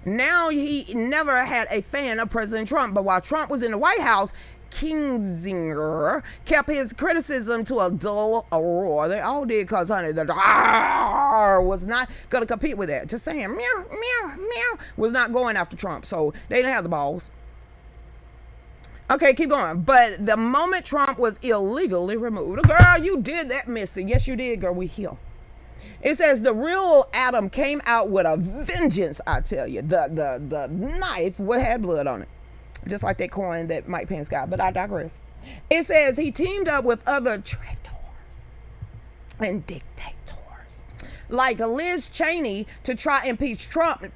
Now he never had a fan of President Trump, but while Trump was in the White House, Kissinger kept his criticism to a dull roar. They all did, because, honey, the was not going to compete with that. Just saying, meow, meow, meow, was not going after Trump, so they didn't have the balls. Okay, keep going. But the moment Trump was illegally removed, girl, you did that, Missy. Yes, you did, girl. We heal. It says the real Adam came out with a vengeance. I tell you, the knife had blood on it, just like that coin that Mike Pence got. But I digress. It says he teamed up with other traitors and dictators like Liz Cheney to try and impeach Trump.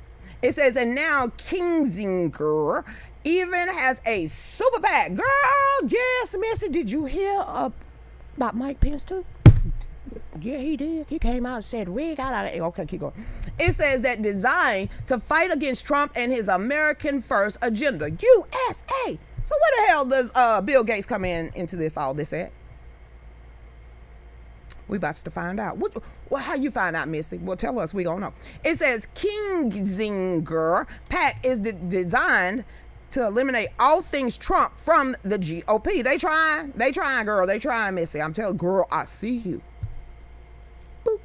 It says, and now Kissinger even has a super PAC. Girl, yes, Missy, did you hear about Mike Pence too? Yeah, he did. He came out and said, we got to... Okay, keep going. It says that designed to fight against Trump and his American first agenda. USA. So where the hell does Bill Gates come into all this at? We about to find out. How you find out, Missy? Well, tell us. We don't know. It says Kissinger PAC is designed to eliminate all things Trump from the GOP. They trying, girl. They trying, Missy. I'm telling girl, I see you. Boop.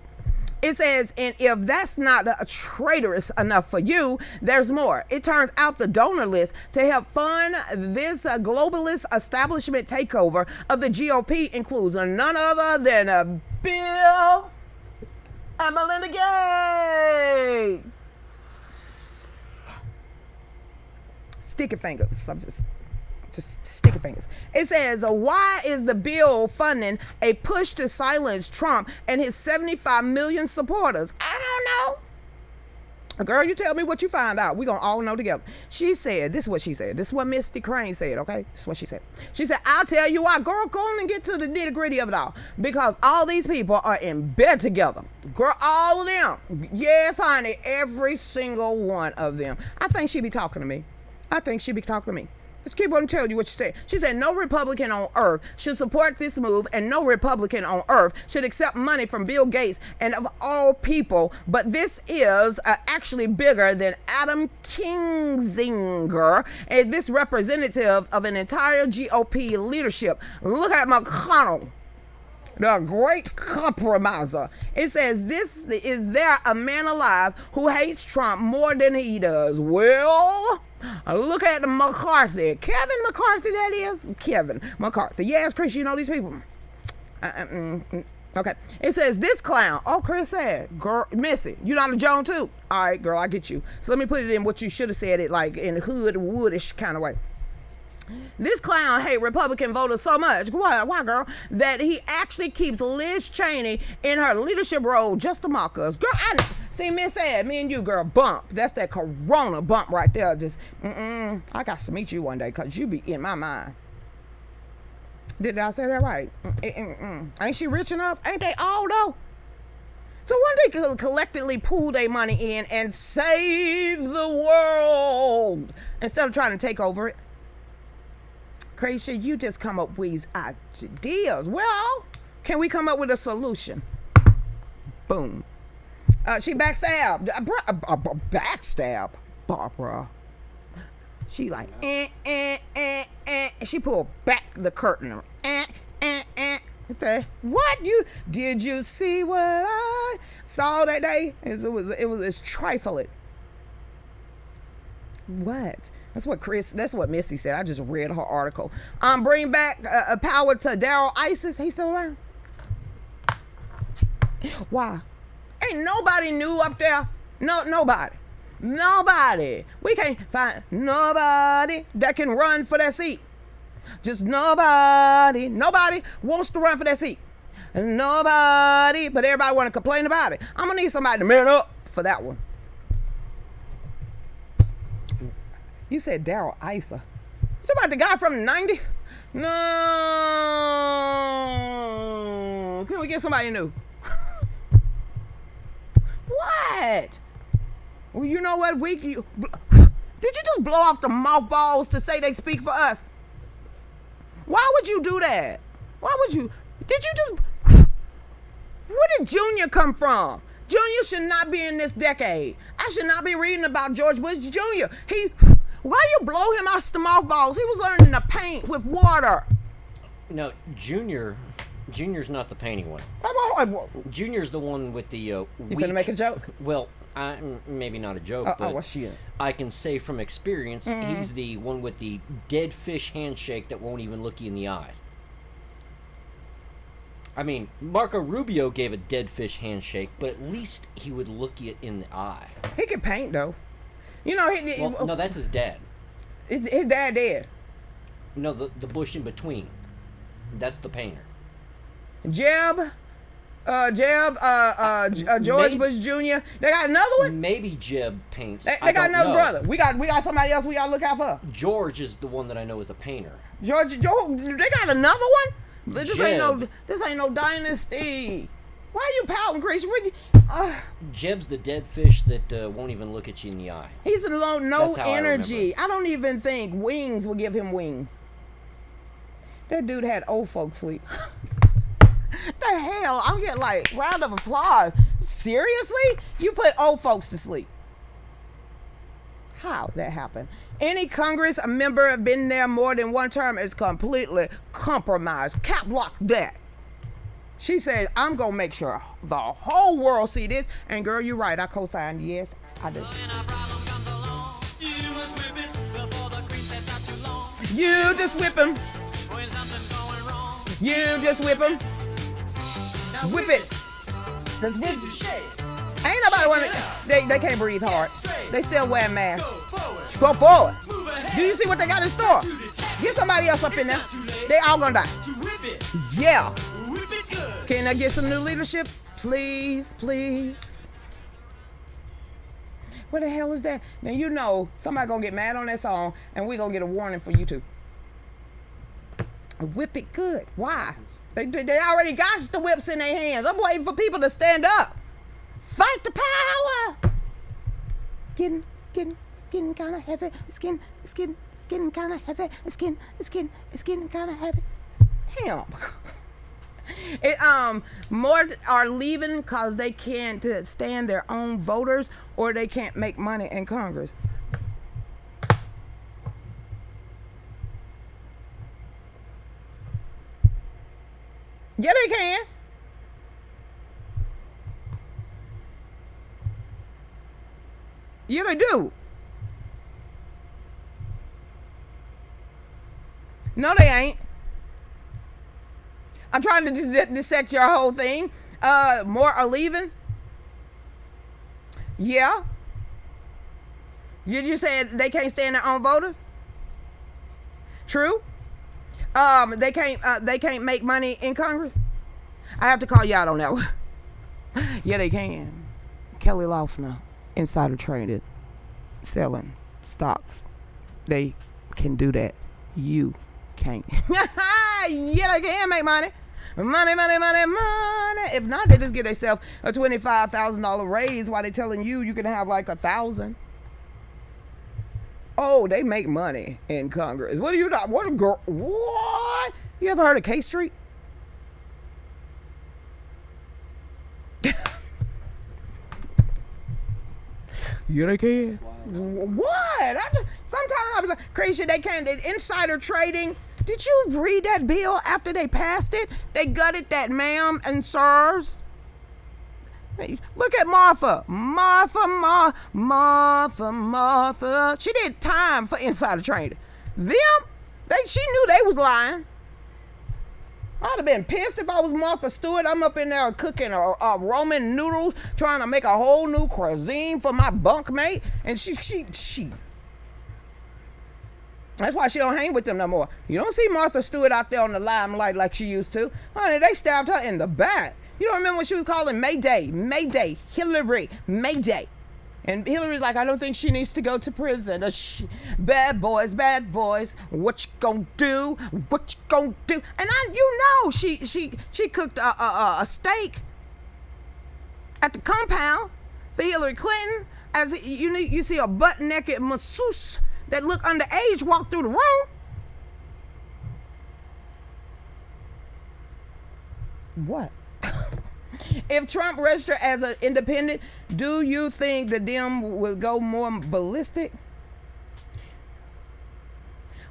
It says, and if that's not traitorous enough for you, there's more. It turns out the donor list to help fund this globalist establishment takeover of the GOP includes none other than Bill and Melinda Gates. Sticky fingers. I'm just sticky fingers. It says, why is the bill funding a push to silence Trump and his 75 million supporters? I don't know. Girl, you tell me what you find out. We're going to all know together. She said, this is what she said. This is what Misty Crane said, okay? This is what she said. She said, I'll tell you why. Girl, go on and get to the nitty gritty of it all. Because all these people are in bed together. Girl, all of them. Yes, honey, every single one of them. I think she be talking to me. Let's keep on telling you what she said. She said, no Republican on earth should support this move, and no Republican on earth should accept money from Bill Gates and of all people. But this is actually bigger than Adam Kinzinger, and this representative of an entire GOP leadership. Look at McConnell, the great compromiser. It says, this is there a man alive who hates Trump more than he does? Well, look at the McCarthy. Kevin McCarthy, that is. Kevin McCarthy. Yes, Chris, you know these people. Okay. It says, this clown. Oh, Chris said, girl, Missy, you not a Joan too? All right, girl, I get you. So let me put it in what you should have said it, like in hood, woodish kind of way. This clown hate Republican voters so much, why girl, that he actually keeps Liz Cheney in her leadership role just to mock us. Girl, see, Miss said, me and you, girl, bump. That's that corona bump right there. Just, I got to meet you one day because you be in my mind. Did I say that right? Ain't she rich enough? Ain't they all though? So one day could collectively pool their money in and save the world instead of trying to take over it. Crazy, you just come up with these ideas. Well, can we come up with a solution? Boom. She backstabbed. Backstab Barbara. She like, She pulled back the curtain. What did you see what I saw that day? It's trifling. What? That's what Missy said. I just read her article. Bring back power to Daryl ISIS. He's still around. Why? Ain't nobody new up there. Nobody. We can't find nobody that can run for that seat. Just nobody. Nobody wants to run for that seat. Nobody. But everybody want to complain about it. I'm gonna need somebody to man up for that one. You said Daryl Issa. You talking about the guy from the 90s? No. Can we get somebody new? What? Well, you know what? Did you just blow off the mothballs to say they speak for us? Why would you do that? Did you just... Where did Junior come from? Junior should not be in this decade. I should not be reading about George Bush Jr. Why you blow him off the mothballs? He was learning to paint with water. No, Junior's not the painting one. Junior's the one with the You finna make a joke? Well, maybe not a joke, but what's she in? I can say from experience, he's the one with the dead fish handshake that won't even look you in the eyes. I mean, Marco Rubio gave a dead fish handshake, but at least he would look you in the eye. He can paint, though. You know, no, that's his dad. His dad dead. No, the bush in between. That's the painter. George Bush Jr. They got another one? Maybe Jeb paints. They got another brother. We got somebody else we gotta look out for. George is the one that I know is the painter. George, they got another one? This ain't no dynasty. Why are you pouting, Chris? Jeb's the dead fish that won't even look at you in the eye. He's no energy. I don't even think wings will give him wings. That dude had old folks sleep. The hell? I'm getting like round of applause. Seriously? You put old folks to sleep? How that happened? Any Congress member been there more than one term is completely compromised. Cap lock that. She said, I'm going to make sure the whole world see this. And girl, you're right. I co-signed. Yes, I do. You just whip him. You just whip him. Whip it. Just whip it. Ain't nobody want to. They can't breathe hard. They still wear masks. Go forward. Do you see what they got in store? Get somebody else up in there. They all gonna die. Yeah. Can I get some new leadership? Please, please. What the hell is that? Now you know somebody gonna get mad on that song, and we gonna get a warning for YouTube. Whip it good. Why? They already got the whips in their hands. I'm waiting for people to stand up. Fight the power. Skin kind of heavy. Skin kind of heavy. Skin kind of heavy. Damn. More are leaving because they can't stand their own voters, or they can't make money in Congress. Yeah, they can. Yeah, they do. No, they ain't. I'm trying to dissect your whole thing. More are leaving. Yeah. You said they can't stand their own voters? True. They can't make money in Congress? I have to call you out on that one. Yeah, they can. Kelly Loeffler, insider traded, selling stocks. They can do that. You can't. Yeah, they can make money. Money. If not, they just get themselves a $25,000 raise while they telling you can have like 1,000. Oh, they make money in Congress. What are you not? What a girl? What? You ever heard of K Street? Yeah, they can. What? Sometimes I was like, crazy. They can't. Insider trading. Did you read that bill after they passed it? They gutted that, ma'am and sirs. Look at Martha. Martha. She did time for insider trading. She knew they was lying. I'd have been pissed if I was Martha Stewart. I'm up in there cooking Roman noodles, trying to make a whole new cuisine for my bunkmate, and she. That's why she don't hang with them no more. You don't see Martha Stewart out there on the limelight like she used to. Honey, they stabbed her in the back. You don't remember when she was calling Mayday, Hillary, Mayday. And Hillary's like, I don't think she needs to go to prison. Bad boys, what you gonna do? And she cooked a steak at the compound for Hillary Clinton. As you see a butt-naked masseuse that look underage walk through the room. What? If Trump registered as an independent, do you think the Dem would go more ballistic?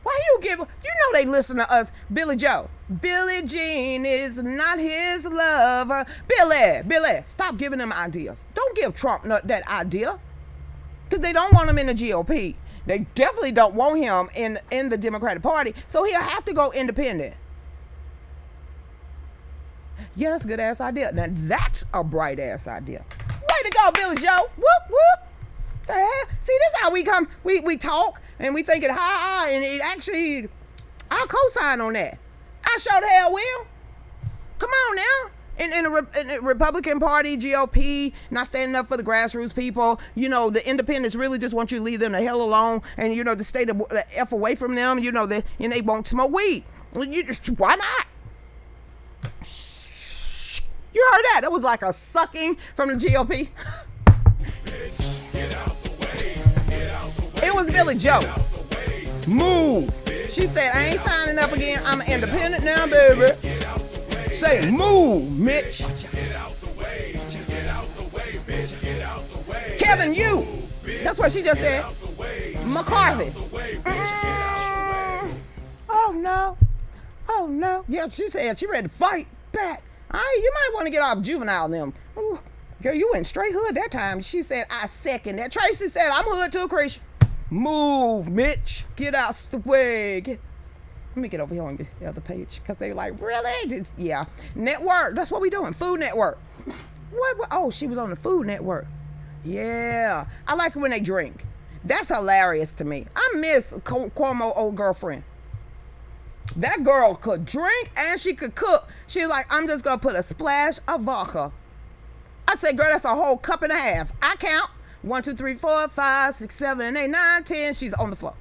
Why you know they listen to us, Billy Joe. Billie Jean is not his lover. Billy, stop giving them ideas. Don't give Trump that idea. Because they don't want him in the GOP. They definitely don't want him in the Democratic Party. So he'll have to go independent. Yeah, that's a good ass idea. Now that's a bright ass idea. Way to go, Billy Joe. Whoop, whoop. The hell? See, this is how we talk and we think it high, and it actually, I'll co-sign on that. I sure the hell will. Come on now. In the Republican Party, GOP, not standing up for the grassroots people. The independents really just want you to leave them the hell alone, and to stay the F away from them. And they won't smoke weed. Why not? You heard that? That was like a sucking from the GOP. It was Billy Joe. Move. She said, I ain't signing up again. I'm independent now, baby. Say, move, Mitch. Kevin, you. That's what she just said. McCarthy. Oh, no. Yeah, she said she ready to fight back. You might want to get off juvenile them. Ooh, girl, you went straight hood that time. She said, I second that. Tracy said, I'm hood too, Christian. Move, Mitch. Get out the way. Let me get over here on the other page. Because they were like, really? Yeah. Network. That's what we doing. Food Network. What? Oh, she was on the Food Network. Yeah. I like it when they drink. That's hilarious to me. I miss Cuomo old girlfriend. That girl could drink and she could cook. She was like, I'm just going to put a splash of vodka. I said, girl, that's a whole cup and a half. I count. 1, 2, 3, 4, 5, 6, 7, 8, 9, 10. She's on the floor.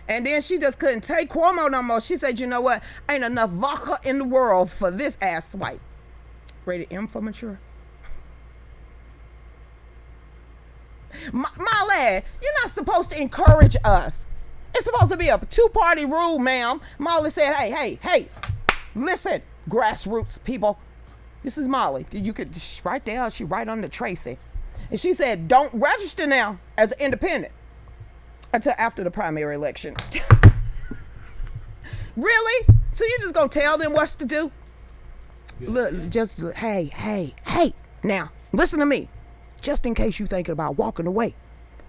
And then she just couldn't take Cuomo no more. She said, you know what? Ain't enough vodka in the world for this ass swipe. Rated M for mature. Molly, you're not supposed to encourage us. It's supposed to be a two-party rule, ma'am. Molly said, hey, listen, grassroots people. This is Molly. You could, right there, she right under Tracy. And she said, don't register now as an independent until after the primary election. Really? So you just gonna tell them what to do? Look, just, hey. Now, listen to me. Just in case you're thinking about walking away.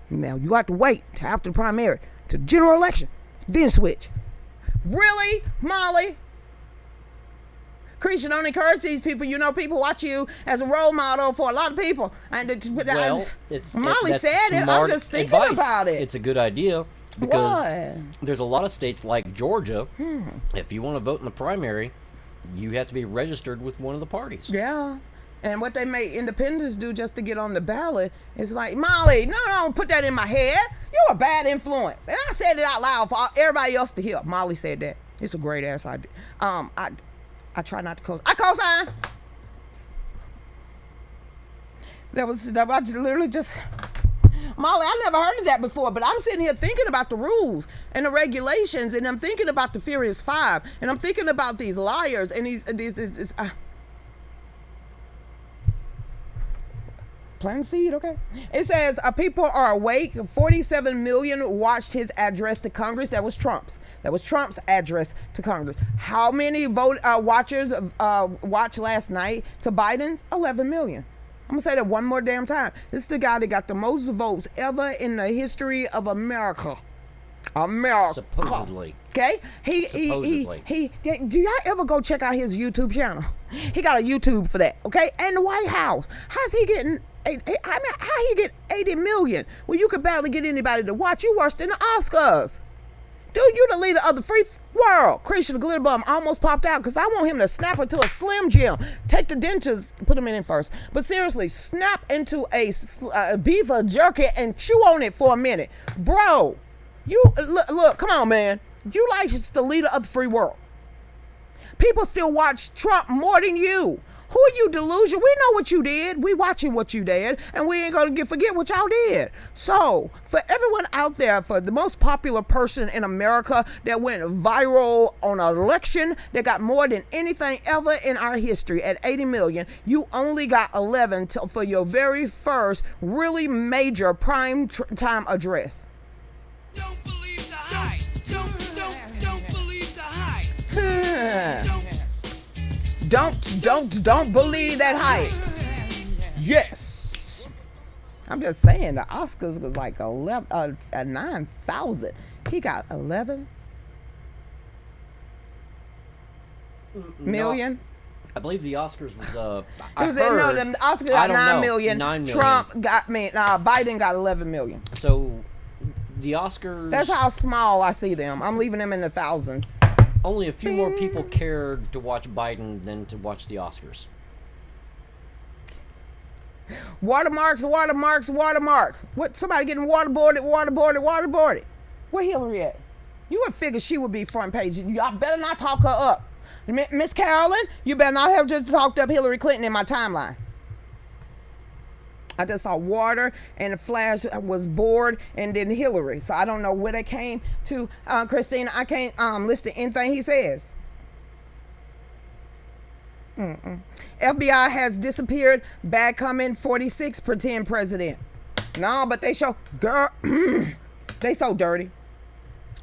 Now, you have to wait till after the primary, to the general election, then switch. Really, Molly? Lucretia, don't encourage these people. You know, people watch you as a role model for a lot of people. And Well, Molly that's said it. I'm smart just thinking advice. about it. It's a good idea because What? there's a lot of states like Georgia. If you want to vote in the primary, you have to be registered with one of the parties. Yeah. And what they make independents do just to get on the ballot is like, Molly, no, don't put that in my head. You're a bad influence. And I said it out loud for everybody else to hear. Molly said that. It's a great ass idea. I try not to I co-sign. That was literally just, Molly, I never heard of that before, but I'm sitting here thinking about the rules and the regulations, and I'm thinking about the Furious Five, and I'm thinking about these liars and these plant seed, okay? It says people are awake. 47 million watched his address to Congress. That was Trump's. That was Trump's address to Congress. How many watchers watched last night to Biden's? 11 million. I'm gonna say that one more damn time. This is the guy that got the most votes ever in the history of America. Supposedly. Okay? Supposedly. Do y'all ever go check out his YouTube channel? He got a YouTube for that, okay? And the White House. How's he getting, how he get 80 million? Well, you could barely get anybody to watch. You worse than the Oscars. Dude, you the leader of the free world. Lucretia the glitter bum almost popped out because I want him to snap into a Slim Jim. Take the dentures, put them in first. But seriously, snap into a beef jerky and chew on it for a minute. Bro, you, look, come on, man. You like the leader of the free world. People still watch Trump more than you. Who are you, delusion? We know what you did. We watching what you did, and we ain't gonna forget what y'all did. So, for everyone out there, for the most popular person in America that went viral on an election that got more than anything ever in our history at 80 million, you only got 11 for your very first really major prime time address. Don't believe the hype. Don't believe the hype. Don't believe that hype. Yes. I'm just saying the Oscars was like 9,000. He got 11 million. No, I believe the Oscars was the Oscars got 9 million. 9 million. Biden got 11 million. So the Oscars. That's how small I see them. I'm leaving them in the thousands. Only a few more people cared to watch Biden than to watch the Oscars. Watermarks. What? Somebody getting waterboarded. Where Hillary at? You would figure she would be front page. Y'all better not talk her up. Miss Carolyn, you better not have just talked up Hillary Clinton in my timeline. I just saw water and the flash was bored and then Hillary. So I don't know where they came to. Christina, I can't listen to anything he says. FBI has disappeared. Bad comment, 46 pretend president. No, but they show, girl, they so dirty.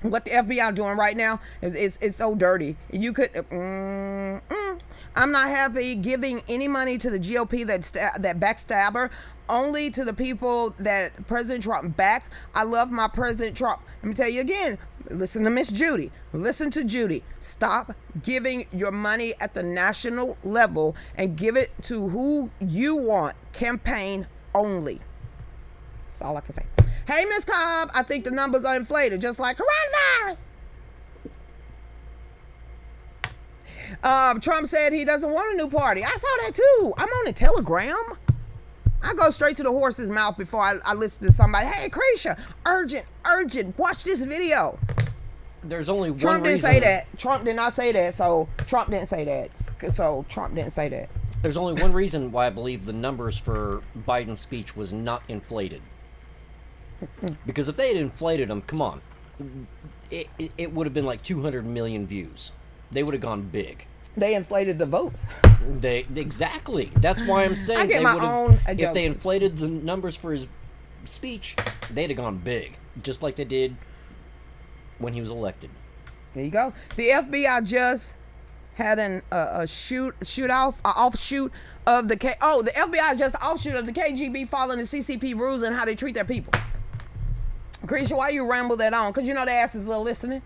What the FBI doing right now is so dirty. You could, I'm not happy giving any money to the GOP that backstabber, only to the people that President Trump backs. I love my President Trump. Let me tell you again, listen to Miss Judy. Listen to Judy. Stop giving your money at the national level and give it to who you want. Campaign only. That's all I can say. Hey, Miss Cobb, I think the numbers are inflated, just like coronavirus. Trump said he doesn't want a new party. I saw that too. I'm on the Telegram. I go straight to the horse's mouth before I listen to somebody. Hey, Lucretia, urgent, watch this video. There's only one Trump didn't reason. say that. Trump did not say that. So Trump didn't say that. So Trump didn't say that. There's only one reason why I believe the numbers for Biden's speech was not inflated. Because if they had inflated them, come on, it would have been like 200 million views. They would have gone big. They inflated the votes. Exactly. That's why I'm saying I get they my would've- own if jokes. they inflated the numbers for his speech, they'd have gone big, just like they did when he was elected. There you go. The FBI just had an offshoot of the the FBI just offshoot of the KGB following the CCP rules and how they treat their people. Lucretia, why you ramble that on? Because you know the asses are listening.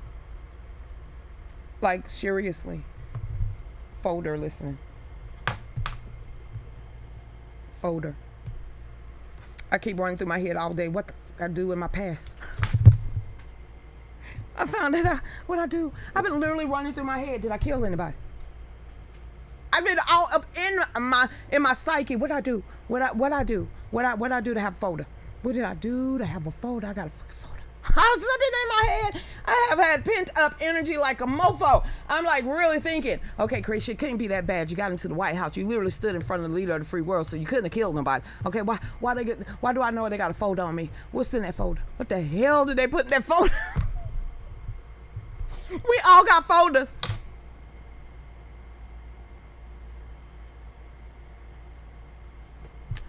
Like, seriously. Folder listening. Folder. I keep running through my head all day. What the I do in my past? I found out what I do. I've been literally running through my head. Did I kill anybody? I've been all up in my psyche. What I do? What I do? What I do to have a folder? What did I do to have a folder? I got a fucking folder. Something in my head. I have had pent up energy like a mofo. I'm like really thinking, okay, Chris, it couldn't be that bad. You got into the White House. You literally stood in front of the leader of the free world, so you couldn't have killed nobody. Okay, why do I know they got a folder on me? What's in that folder? What the hell did they put in that folder? We all got folders.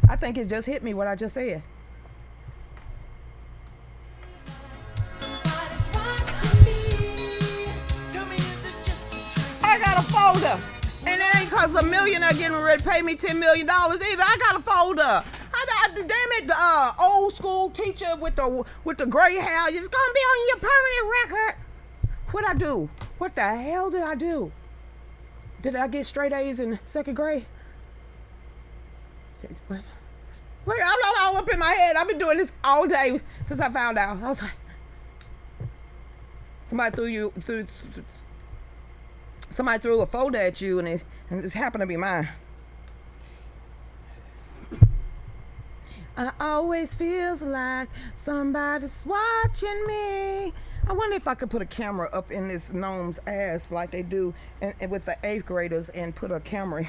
I think it just hit me what I just said. I got a folder. And it ain't cause a millionaire getting ready to pay me $10 million either. I got a folder. Damn it, the old school teacher with the gray hair. It's gonna be on your permanent record. What'd I do? What the hell did I do? Did I get straight A's in second grade? What? Wait, I'm not all up in my head. I've been doing this all day since I found out. I was like, somebody threw a folder at you, and it just happened to be mine. I always feels like somebody's watching me. I wonder if I could put a camera up in this gnome's ass like they do and with the 8th graders and put a camera in.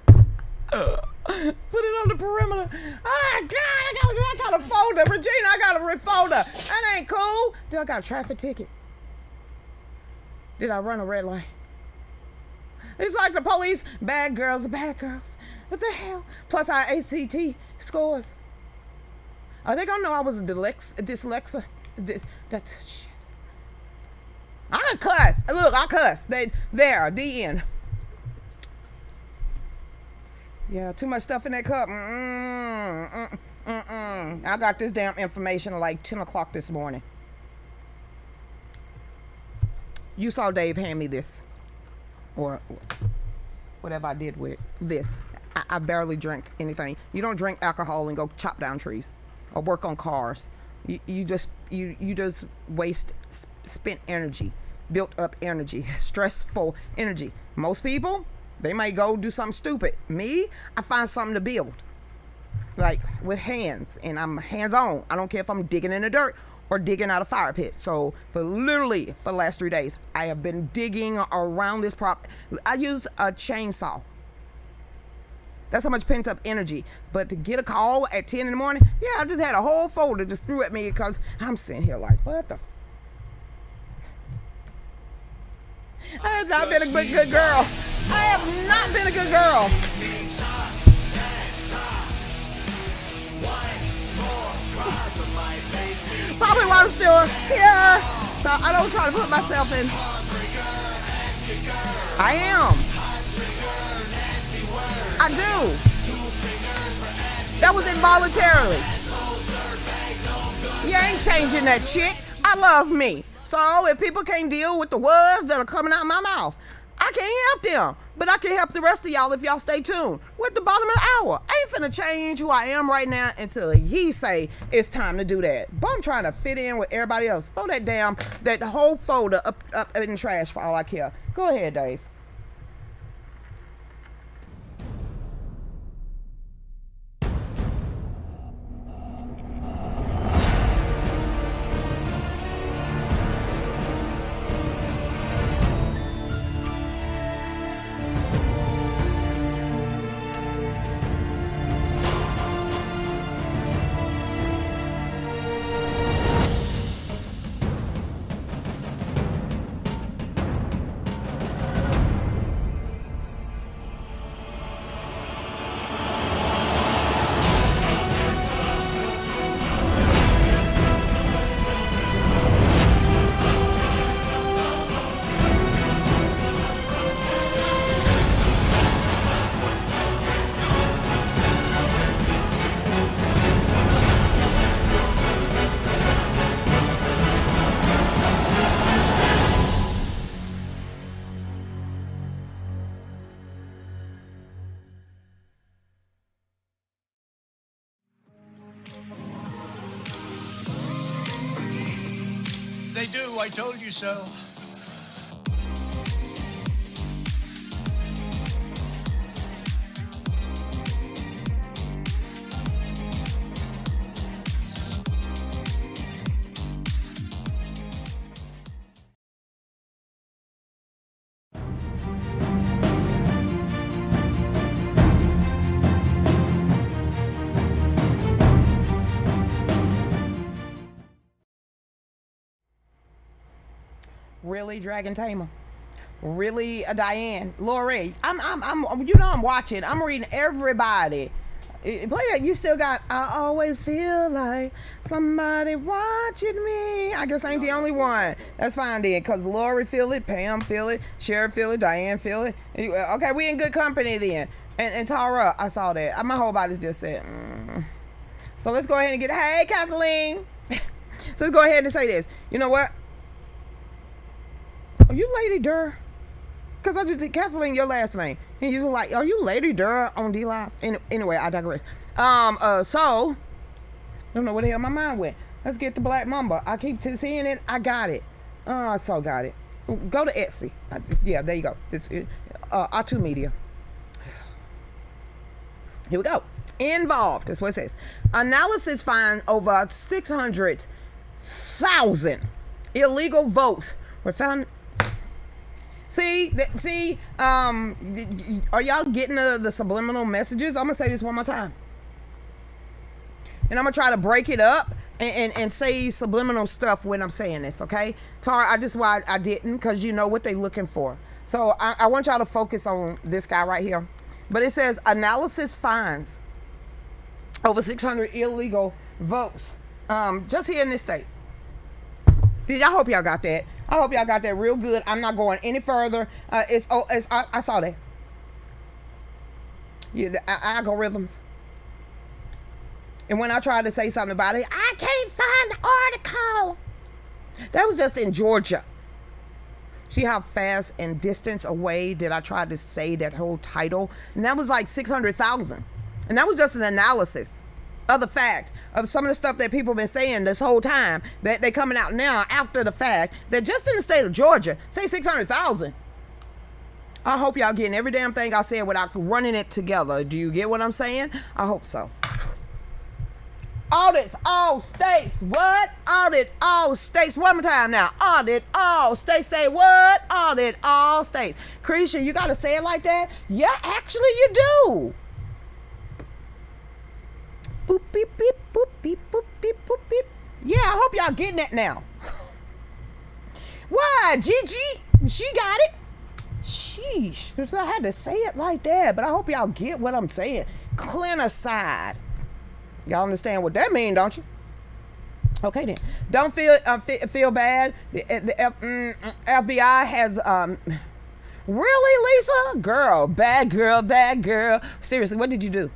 Put it on the perimeter. Oh God, I got a folder. Regina, I got a folder. That ain't cool. Did I got a traffic ticket? Did I run a red light? It's like the police. Bad girls are bad girls. What the hell? Plus our ACT scores. Are they gonna know I was a dyslexia? That's shit. I cuss. Look, I cuss. There, the end. Yeah, too much stuff in that cup. I got this damn information at like 10 o'clock this morning. You saw Dave hand me this. Or whatever I did with it. This. I barely drink anything. You don't drink alcohol and go chop down trees or work on cars. You just waste spent energy, built up energy, stressful energy. Most people, they might go do something stupid. Me, I find something to build. Like with hands, and I'm hands-on. I don't care if I'm digging in the dirt or digging out a fire pit. So for the last 3 days, I have been digging around this prop. I use a chainsaw. That's how much pent up energy. But to get a call at 10 in the morning, yeah, I just had a whole folder just threw at me because I'm sitting here like, what the I have not been a good girl. I have not been a good girl. Probably while I'm still here. So I don't try to put myself in. I am. I do. That was involuntarily. You ain't changing that chick. I love me. So if people can't deal with the words that are coming out of my mouth, I can't help them. But I can help the rest of y'all if y'all stay tuned. We're at the bottom of the hour. I ain't finna change who I am right now until he say it's time to do that. But I'm trying to fit in with everybody else. Throw that whole folder up in the trash for all I care. Go ahead, Dave. They do. I told you so. Really, Dragon Tamer? Really, Diane? Lori? I'm watching. I'm reading everybody. Play that. You still got, I always feel like somebody watching me. I guess I ain't the only one. That's fine then, because Lori feel it, Pam feel it, Sheriff feel it, Diane feel it. Okay, we in good company then. And Tara, I saw that. My whole body's just said, So let's go ahead and hey, Kathleen. So let's go ahead and say this. You know what? Are you Lady Durr? Because I just did Kathleen, your last name. And you were like, are you Lady Durr on D-Live? Anyway, I digress. So, I don't know where the hell my mind went. Let's get the Black Mamba. I keep seeing it. I got it. I so got it. Go to Etsy. Yeah, there you go. It's OTTU Media. Here we go. Involved. That's what it says. Analysis finds over 600,000 illegal votes were found. See, are y'all getting the subliminal messages? I'm gonna say this one more time, and I'm gonna try to break it up and say subliminal stuff when I'm saying this. Okay, Tara, I didn't, because you know what they're looking for. So I want y'all to focus on this guy right here. But it says analysis finds over 600 illegal votes just here in this state. I hope y'all got that. I hope y'all got that real good. I'm not going any further. I saw that. Yeah, the algorithms. And when I tried to say something about it, I can't find the article. That was just in Georgia. See how fast and distance away that I tried to say that whole title? And that was like 600,000. And that was just an analysis of the fact of some of the stuff that people have been saying this whole time, that they coming out now after the fact, that just in the state of Georgia, say 600,000. I hope y'all getting every damn thing I said without running it together. Do you get what I'm saying? I hope so. Audits all states. What? Audit all states. One more time now. Audit all states. Say what? Audit all states. Cretia, you got to say it like that? Yeah, actually you do. Boop, beep, beep, boop, beep, boop, beep, boop, beep. Yeah, I hope y'all getting that now. Why, Gigi? She got it. Sheesh. I had to say it like that, but I hope y'all get what I'm saying. Clinicide. Y'all understand what that means, don't you? Okay then. Don't feel bad. The FBI has really, Lisa? Girl, bad girl, bad girl. Seriously, what did you do?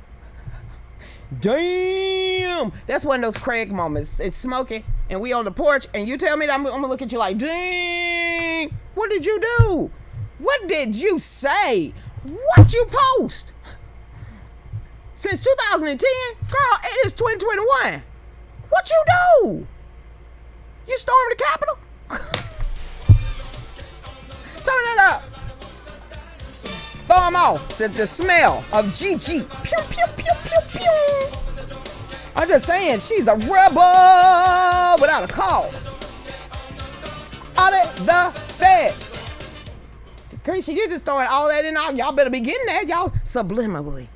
Damn, that's one of those Craig moments. It's smoking and we on the porch and you tell me that I'm gonna look at you like, dang, what did you do? What did you say? What you post? Since 2010, girl, it is 2021. What you do? You stormed the Capitol? Turn it up. Throw them off. The smell of GG. Pew, pew, pew, pew, pew. I'm just saying, she's a rebel without a cause. Audit the feds. Cretia, you're just throwing all that in. Y'all better be getting that, y'all, subliminally.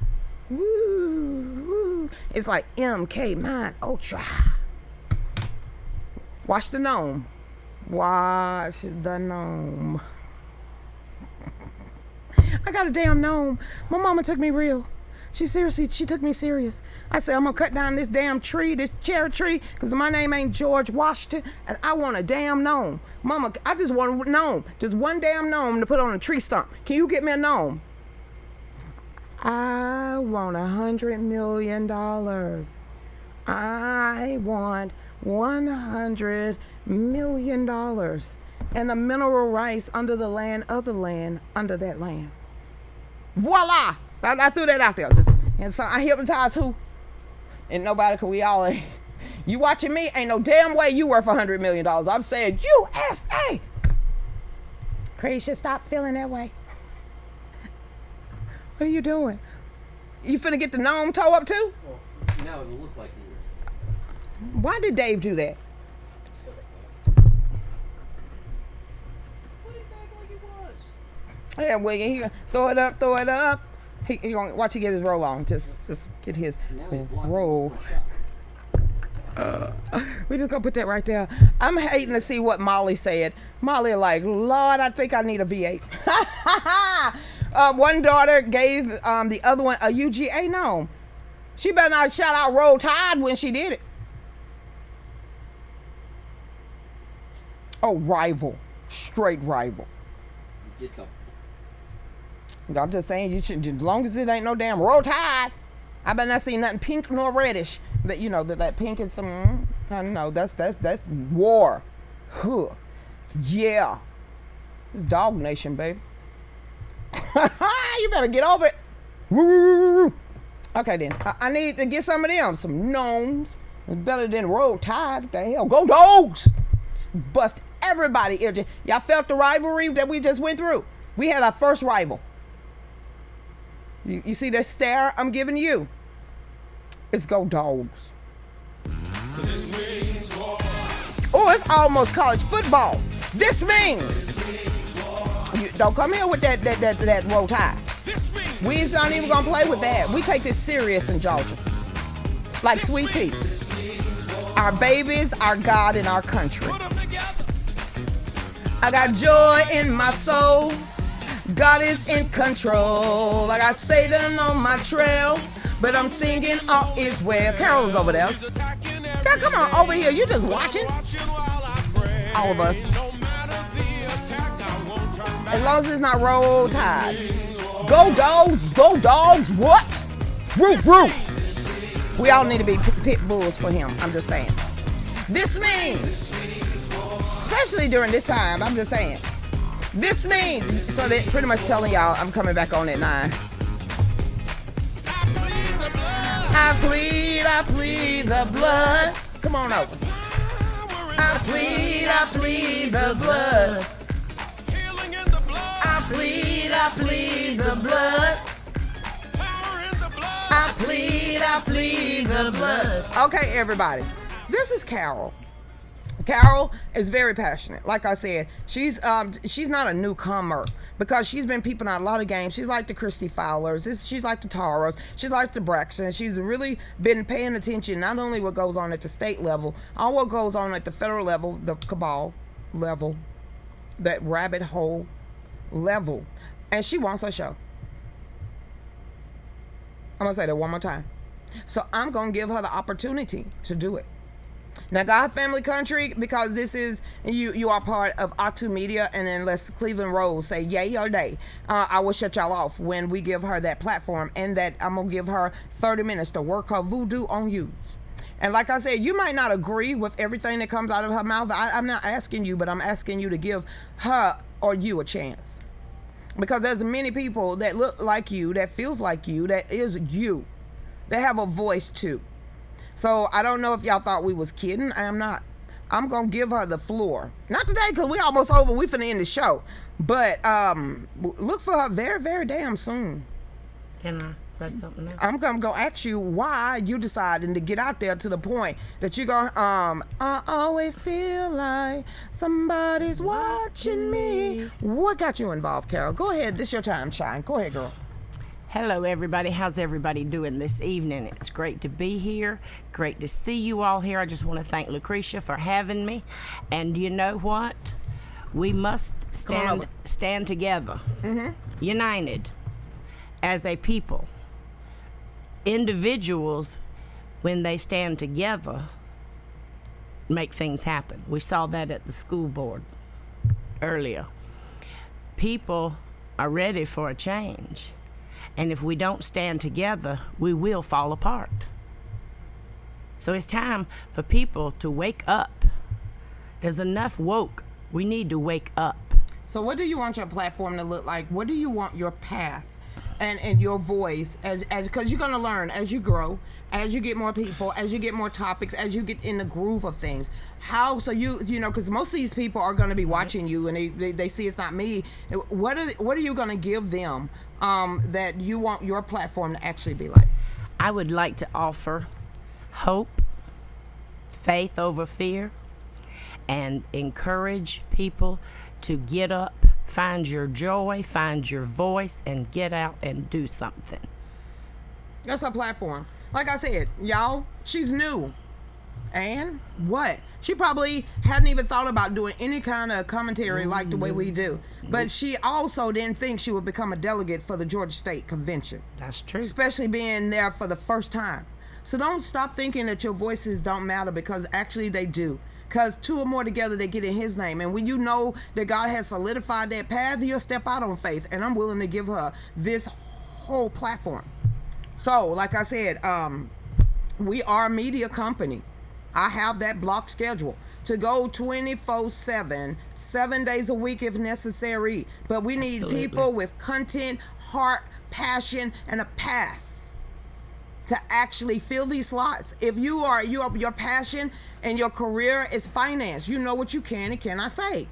Woo. It's like MK Mind Ultra. Watch the gnome. Watch the gnome. I got a damn gnome. My mama took me real. She took me serious. I said, I'm gonna cut down this damn tree, this cherry tree, because my name ain't George Washington, and I want a damn gnome. Mama, I just want a gnome. Just one damn gnome to put on a tree stump. Can you get me a gnome? I want $100 million. I want $100 million. And the mineral rights under the land, of the land, under that land. Voila! I threw that out there. And so I hypnotized who? And nobody, because we all, You watching me? Ain't no damn way you worth $100 million. I'm saying USA. Lucretia, stop feeling that way. What are you doing? You finna get the gnome toe up too? Well, now it'll look like he is. Why did Dave do that? Put it back like it was. Yeah, William, he gonna throw it up. He gonna watch he get his roll on. Just get his Now he's blocking roll. most of the shot. We just gonna put that right there. I'm hating to see what Molly said. Molly like, Lord, I think I need a V8. One daughter gave the other one a UGA gnome. She better not shout out Roll Tide when she did it. Oh, rival. Straight rival. Get the I'm just saying, you should, as long as it ain't no damn Roll Tide. I better not see nothing pink nor reddish. That you know that pink is some. I don't know. That's war. Huh. Yeah. It's Dog Nation, baby. You better get over it. Woo. Okay then. I need to get some of them. Some gnomes. It's better than Roll Tide. What the hell? Go Dogs! Bust everybody. Y'all felt the rivalry that we just went through. We had our first rival. You see that stare I'm giving you? It's Go Dogs. Oh, it's almost college football. This means you don't come here with that Roll Tide. We's not even gonna play with that. We take this serious in Georgia. Like sweet tea. Our babies, our God, and our country. I got joy in my soul. God is in control. I got Satan on my trail, but I'm singing all is well. Carol's over there. Girl, come on over here. You just watching? All of us. As long as it's not Roll Tide. Go Dogs, go Dogs, what? Roof, roof. We all need to be pit bulls for him. I'm just saying. This means, especially during this time, I'm just saying. This means, so they're pretty much telling y'all I'm coming back on at 9. I plead the blood. Come on over. I plead the blood. I plead the blood. I plead the blood. Okay, everybody. This is Carol. Carol is very passionate. Like I said, she's not a newcomer because she's been peeping out a lot of games. She's like the Christy Fowlers. She's like the Taras. She's like the Braxton. She's really been paying attention not only what goes on at the state level, all what goes on at the federal level, the cabal level, that rabbit hole level. And she wants her show. I'm going to say that one more time. So I'm going to give her the opportunity to do it. Now, God Family Country, because this is, you are part of OTTU Media, and unless Cleveland Rose say yay or nay, I will shut y'all off when we give her that platform, and that I'm going to give her 30 minutes to work her voodoo on you. And like I said, you might not agree with everything that comes out of her mouth. I'm not asking you, but I'm asking you to give her or you a chance. Because there's many people that look like you, that feels like you, that is you, that have a voice too. So I don't know if y'all thought we was kidding. I am not. I'm going to give her the floor. Not today because we almost over. We finna end the show. But look for her very, very damn soon. Can I say something now? I'm going to go ask you why you decided to get out there to the point that you're going, I always feel like somebody's watching me. What got you involved, Carol? Go ahead. This your time, shine. Go ahead, girl. Hello, everybody. How's everybody doing this evening? It's great to be here. Great to see you all here. I just want to thank Lucretia for having me. And you know what? We must stand together, united as a people. Individuals, when they stand together, make things happen. We saw that at the school board earlier. People are ready for a change. And if we don't stand together, we will fall apart. So it's time for people to wake up. There's enough woke. We need to wake up. So what do you want your platform to look like? What do you want your path and your voice as because you're gonna learn as you grow, as you get more people, as you get more topics, as you get in the groove of things. How so you know, because most of these people are gonna be watching you and they see it's not me. What are you gonna give them that you want your platform to actually be like? I would like to offer hope, faith over fear, and encourage people to get up, find your joy, find your voice, and get out and do something. That's her platform. Like I said, y'all, she's new. And what? She probably hadn't even thought about doing any kind of commentary like the way we do. But she also didn't think she would become a delegate for the Georgia State Convention. That's true. Especially being there for the first time. So don't stop thinking that your voices don't matter, because actually they do. Because two or more together, they get in his name. And when you know that God has solidified that path, you'll step out on faith. And I'm willing to give her this whole platform. So, like I said, we are a media company. I have that block schedule to go 24/7, 7 days a week if necessary. But we need Absolutely. people with content, heart, passion, and a path to actually fill these slots. If your passion and your career is finance, you know what you can and cannot say.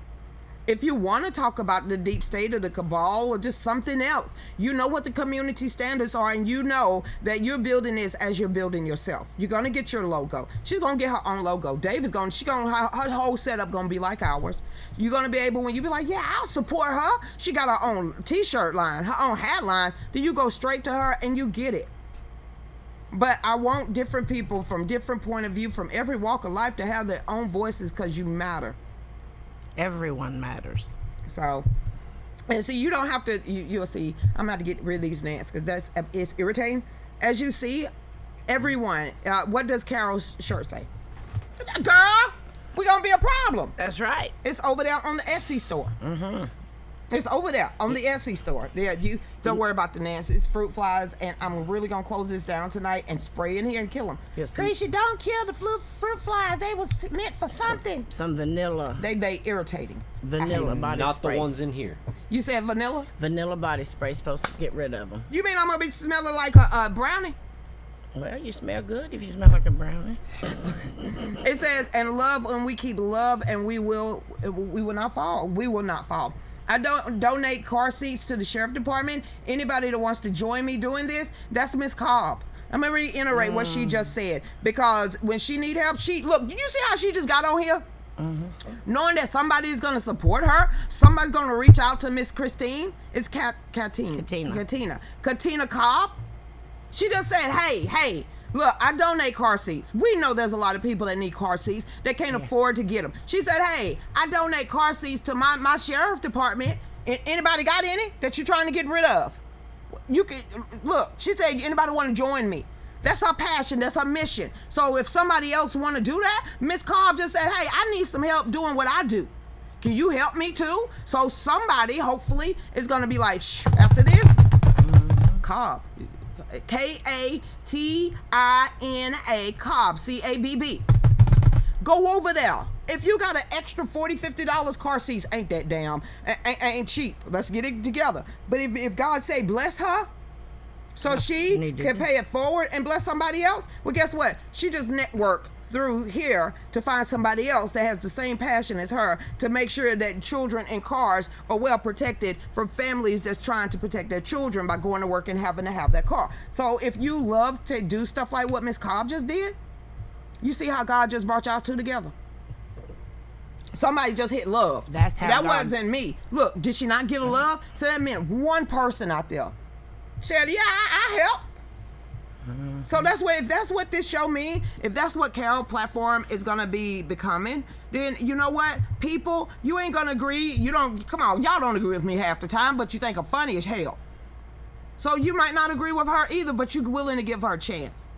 If you want to talk about the deep state or the cabal or just something else, you know what the community standards are, and you know that you're building this as you're building yourself. You're gonna get your logo. She's gonna get her own logo. Dave is gonna, her whole setup gonna be like ours. You're gonna be able, when you be like, yeah, I'll support her. She got her own t-shirt line, her own hat line. Then you go straight to her and you get it. But I want different people from different point of view, from every walk of life, to have their own voices, because you matter. Everyone matters. So, and see, you don't have to, you'll see, I'm about to get rid of these nants because it's irritating. As you see, everyone, what does Carol's shirt say? Girl, we're going to be a problem. That's right. It's over there on the Etsy store. Mm-hmm. It's over there on the Etsy store. There, you don't worry about the nants. It's fruit flies, and I'm really gonna close this down tonight and spray in here and kill them. Yes, Lucretia, don't kill the fruit flies. They was meant for something. Some vanilla. They irritating. Vanilla body Not spray. the ones in here. You said vanilla? Vanilla body spray supposed to get rid of them. You mean I'm gonna be smelling like a brownie? Well, you smell good if you smell like a brownie. It says, and love, when we keep love, and we will not fall. We will not fall. I don't donate car seats to the sheriff department. Anybody that wants to join me doing this, that's Miss Cobb. I'm gonna reiterate what she just said, because when she need help, look. Did you see how she just got on here? Mm-hmm. Knowing that somebody is gonna support her, somebody's gonna reach out to Miss Christine. It's Katina Cobb. She just said, hey, look, I donate car seats. We know there's a lot of people that need car seats that can't afford to get them. She said, hey, I donate car seats to my sheriff department. Anybody got any that you're trying to get rid of? You can, look, she said, anybody want to join me? That's her passion. That's her mission. So if somebody else want to do that, Miss Cobb just said, hey, I need some help doing what I do. Can you help me too? So somebody, hopefully, is going to be like, shh, after this, Cobb. Katina, Cobb, CABB. Go over there. If you got an extra $40, $50 car seats, ain't that damn, ain't cheap. Let's get it together. But if God say bless her, so she can pay it forward and bless somebody else, well, guess what? She just networked through here to find somebody else that has the same passion as her, to make sure that children in cars are well protected from families that's trying to protect their children by going to work and having to have that car. So if you love to do stuff like what Miss Cobb just did, you see how God just brought y'all two together. Somebody just hit love. That's how that God... wasn't me. Look, did she not get a love? So that meant one person out there said, yeah, I help. So that's what, if that's what this show means, if that's what Carol platform is gonna be becoming, then you know what, people, you ain't gonna agree. Y'all don't agree with me half the time, but you think I'm funny as hell. So you might not agree with her either, but you're willing to give her a chance.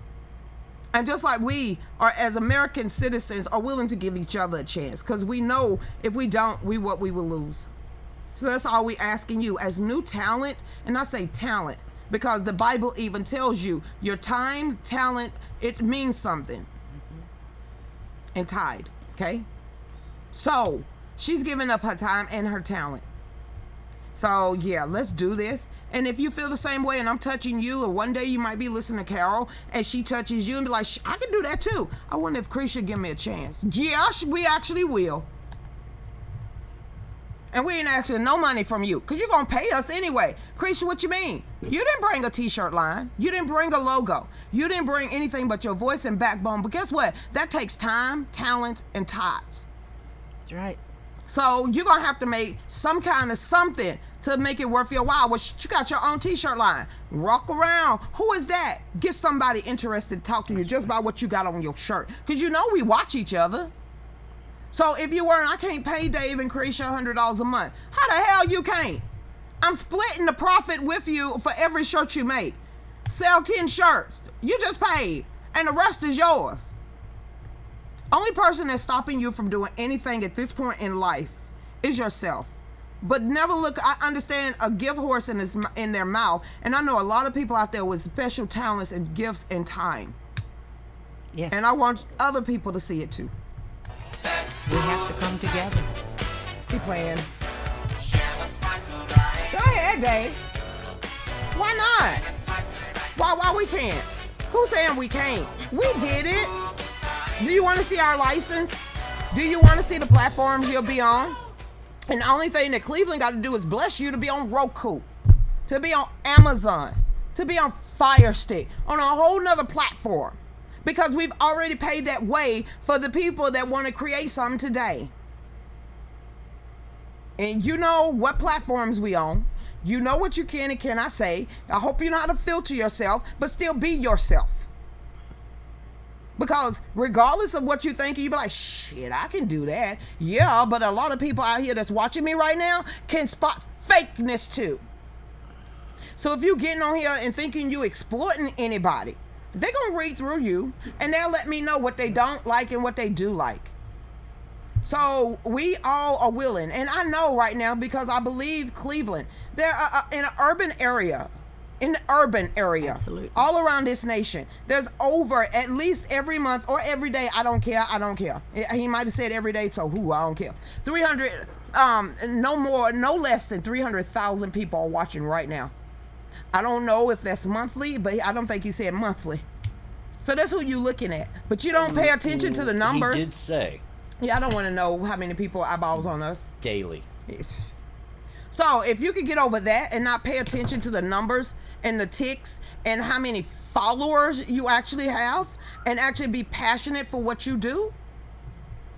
And just like we are, as American citizens, are willing to give each other a chance, because we know if we don't, we will lose. So that's all we asking you as new talent, and I say talent because the Bible even tells you your time, talent, it means something. And tithe, okay? So she's giving up her time and her talent. So yeah, let's do this. And if you feel the same way and I'm touching you, or one day you might be listening to Carol and she touches you and be like, I can do that too. I wonder if Cretia give me a chance. Yeah, we actually will. And we ain't asking no money from you because you're going to pay us anyway. Cretia, what you mean? You didn't bring a t-shirt line. You didn't bring a logo. You didn't bring anything but your voice and backbone. But guess what? That takes time, talent, and ties. That's right. So you're going to have to make some kind of something to make it worth your while. Well, you got your own t-shirt line. Rock around. Who is that? Get somebody interested to talk to you just by what you got on your shirt. Because you know we watch each other. So if you weren't, I can't pay Dave and Cretia $100 a month. How the hell you can't? I'm splitting the profit with you for every shirt you make. Sell 10 shirts. You just paid. And the rest is yours. Only person that's stopping you from doing anything at this point in life is yourself. But never look, I understand a gift horse in their mouth. And I know a lot of people out there with special talents and gifts and time. Yes. And I want other people to see it too. We have to come together. Keep playing. Go ahead, Dave. Why not? Why we can't? Who's saying we can't? We did it. Do you want to see our license? Do you want to see the platforms you'll be on? And the only thing that Cleveland got to do is bless you to be on Roku, to be on Amazon, to be on Fire Stick, on a whole nother platform. Because we've already paid that way for the people that want to create something today. And you know what platforms we own. You know what you can and cannot say. I hope you know how to filter yourself, but still be yourself. Because regardless of what you think, you be like, shit, I can do that. Yeah, but a lot of people out here that's watching me right now can spot fakeness too. So if you getting on here and thinking you exploiting anybody, they're going to read through you and they'll let me know what they don't like and what they do like. So we all are willing. And I know right now because I believe Cleveland, they're in an urban area. Absolutely. All around this nation, there's over at least every month or every day. I don't care. He might have said every day, so I don't care. 300, no less than 300,000 people are watching right now. I don't know if that's monthly, but I don't think he said monthly. So that's who you're looking at. But you don't pay attention to the numbers. He did say. Yeah, I don't want to know how many people eyeballs on us. Daily. So if you could get over that and not pay attention to the numbers and the ticks and how many followers you actually have and actually be passionate for what you do,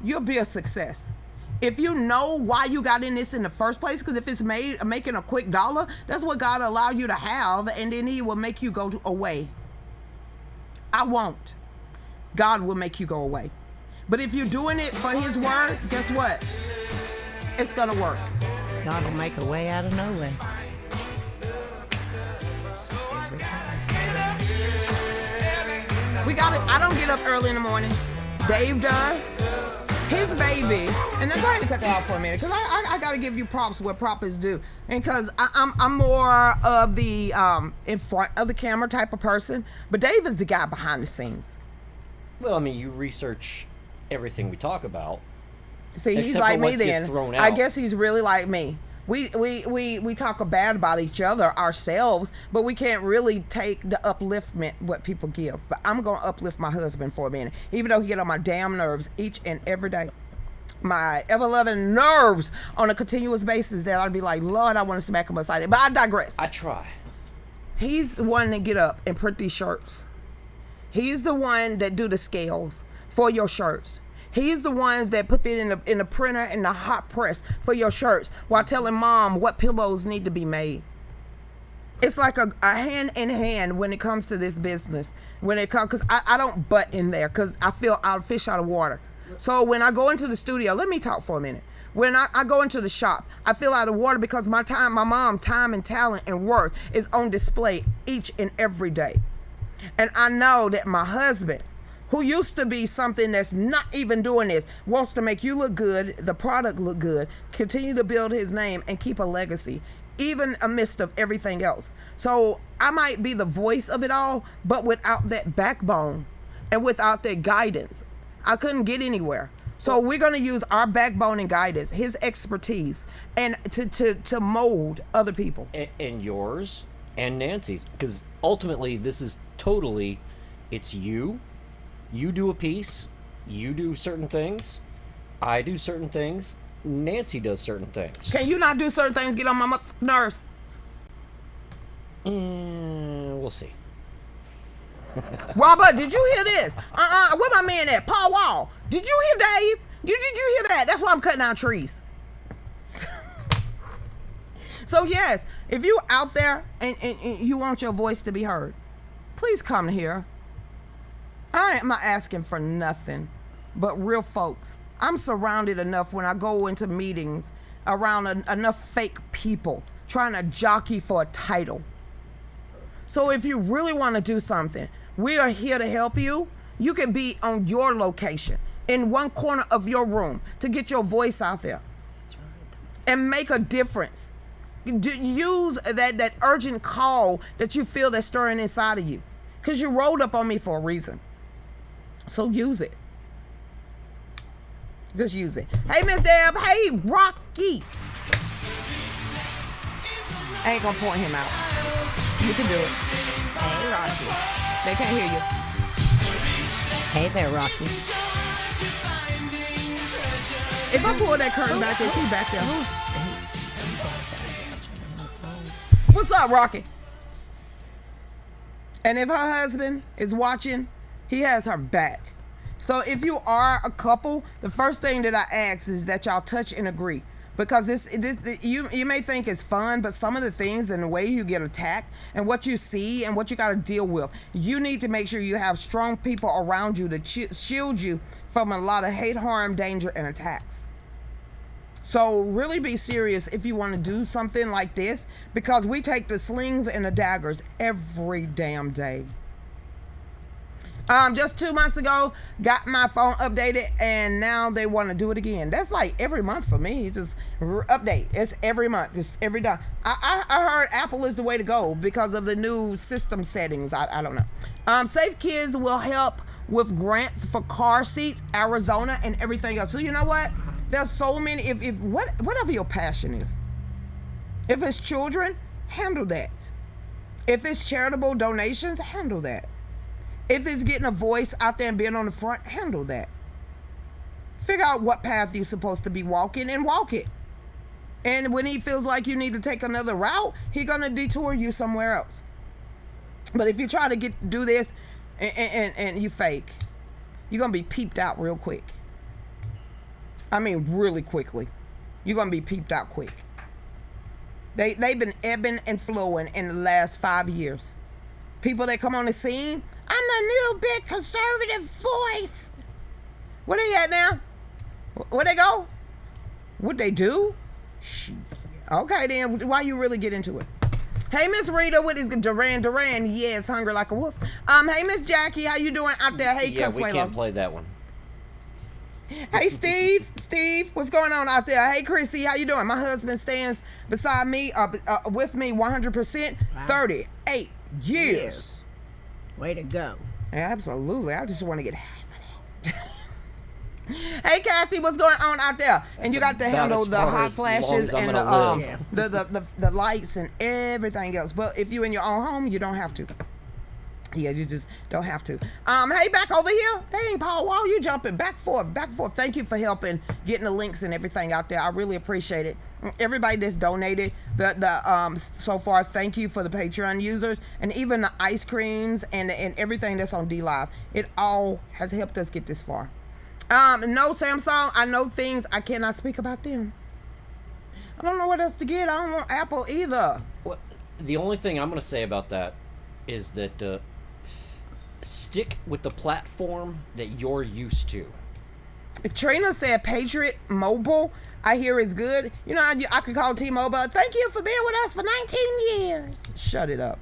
you'll be a success. If you know why you got in this in the first place, because if it's making a quick dollar, that's what God allowed you to have, and then he will make you go away. I won't. God will make you go away. But if you're doing it for his word, guess what? It's going to work. God will make a way out of no way. We got it. I don't get up early in the morning. Dave does. His baby, and then go ahead and cut that off for a minute, because I got to give you props where props is due, and because I'm more of the in front of the camera type of person, but Dave is the guy behind the scenes. Well, I mean, you research everything we talk about. See, he's except like for me what gets then. thrown I out. guess he's really like me. We talk bad about each other ourselves, but we can't really take the upliftment what people give. But I'm gonna uplift my husband for a minute, even though he get on my damn nerves each and every day. My ever-loving nerves on a continuous basis that I'd be like, Lord, I want to smack him upside it. But I digress. I try. He's the one that get up and print these shirts. He's the one that do the scales for your shirts. He's the ones that put it in the printer and the hot press for your shirts while telling mom what pillows need to be made. It's like a hand in hand when it comes to this business. When it comes, because I don't butt in there because I feel I'll fish out of water. So when I go into the studio, let me talk for a minute. When I go into the shop, I feel out of water because my mom's time and talent and worth is on display each and every day. And I know that my husband, who used to be something that's not even doing this, wants to make you look good, the product look good, continue to build his name and keep a legacy, even amidst of everything else. So I might be the voice of it all, but without that backbone and without that guidance, I couldn't get anywhere. So we're going to use our backbone and guidance, his expertise, and to mold other people. And yours and Nancy's, because ultimately this is totally, it's you do a piece, you do certain things, I do certain things, Nancy does certain things. Can you not do certain things? Get on my nerves. We'll see. Robert, did you hear this? Where my man at? Paul Wall. Did you hear Dave? Did you hear that? That's why I'm cutting down trees. So yes, if you out there and you want your voice to be heard, please come here. I am not asking for nothing but real folks. I'm surrounded enough when I go into meetings around enough fake people trying to jockey for a title. So if you really want to do something, we are here to help you. You can be on your location, in one corner of your room, to get your voice out there. That's right. And make a difference. Use that urgent call that you feel that's stirring inside of you. Because you rolled up on me for a reason. So use it. Just use it. Hey, Miss Deb. Hey, Rocky. I ain't gonna point him out. You can do it. Hey, Rocky. They can't hear you. Hey there, Rocky. If I pull that curtain back, is he back there? What's up, Rocky? And if her husband is watching, he has her back. So if you are a couple, the first thing that I ask is that y'all touch and agree. Because you may think it's fun, but some of the things and the way you get attacked and what you see and what you got to deal with, you need to make sure you have strong people around you to shield you from a lot of hate, harm, danger, and attacks. So really be serious if you want to do something like this, because we take the slings and the daggers every damn day. Just 2 months ago, got my phone updated, and now they want to do it again. That's like every month for me. It's just update. It's every month. It's every day. I heard Apple is the way to go because of the new system settings. I don't know. Safe Kids will help with grants for car seats, Arizona, and everything else. So you know what? There's so many. If whatever your passion is, if it's children, handle that. If it's charitable donations, handle that. If it's getting a voice out there and being on the front, handle that. Figure out what path you're supposed to be walking and walk it. And when he feels like you need to take another route, he's going to detour you somewhere else. But if you try to do this and you fake, you're going to be peeped out real quick. I mean, really quickly. You're going to be peeped out quick. They've been ebbing and flowing in the last 5 years. People that come on the scene, I'm the new big conservative voice. Where they at now? Where they go? What they do? Okay, then why you really get into it? Hey, Miss Rita, what is Duran? Yes, hungry like a wolf. Hey, Miss Jackie, how you doing out there? Hey, yeah, we can't play that one. Hey, Steve, what's going on out there? Hey, Chrissy, how you doing? My husband stands beside me, with me 100%, wow. 38 years. Way to go. Absolutely. I just want to get half of that. Hey, Kathy, what's going on out there? And you got to handle the hot flashes and the lights and everything else. But if you in your own home, you don't have to. Yeah, you just don't have to. Hey, back over here. Dang, Paul Wall, you jumping back forth. Thank you for helping getting the links and everything out there. I really appreciate it. Everybody that's donated so far, thank you for the Patreon users and even the ice creams and everything that's on D-Live. It all has helped us get this far. No, Samsung, I know things I cannot speak about them. I don't know what else to get. I don't want Apple either. Well, the only thing I'm going to say about that is that stick with the platform that you're used to. Trina said Patriot Mobile, I hear it's good. You know, I could call T-Mobile. Thank you for being with us for 19 years. Shut it up.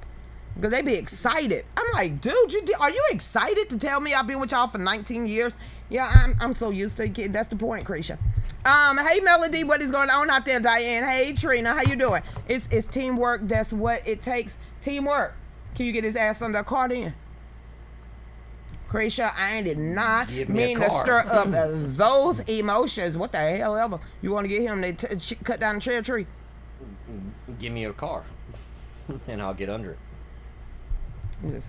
Because they be excited. I'm like, dude, are you excited to tell me I've been with y'all for 19 years? Yeah, I'm so used to it. That's the point, Krisha. Hey, Melody, what is going on out there, Diane? Hey, Trina, how you doing? It's teamwork. That's what it takes. Teamwork. Can you get his ass under a car then? Lucretia, I did not Give me a mean to car. stir up those emotions. What the hell ever? You want to get him to cut down the trail tree? Give me a car, and I'll get under it.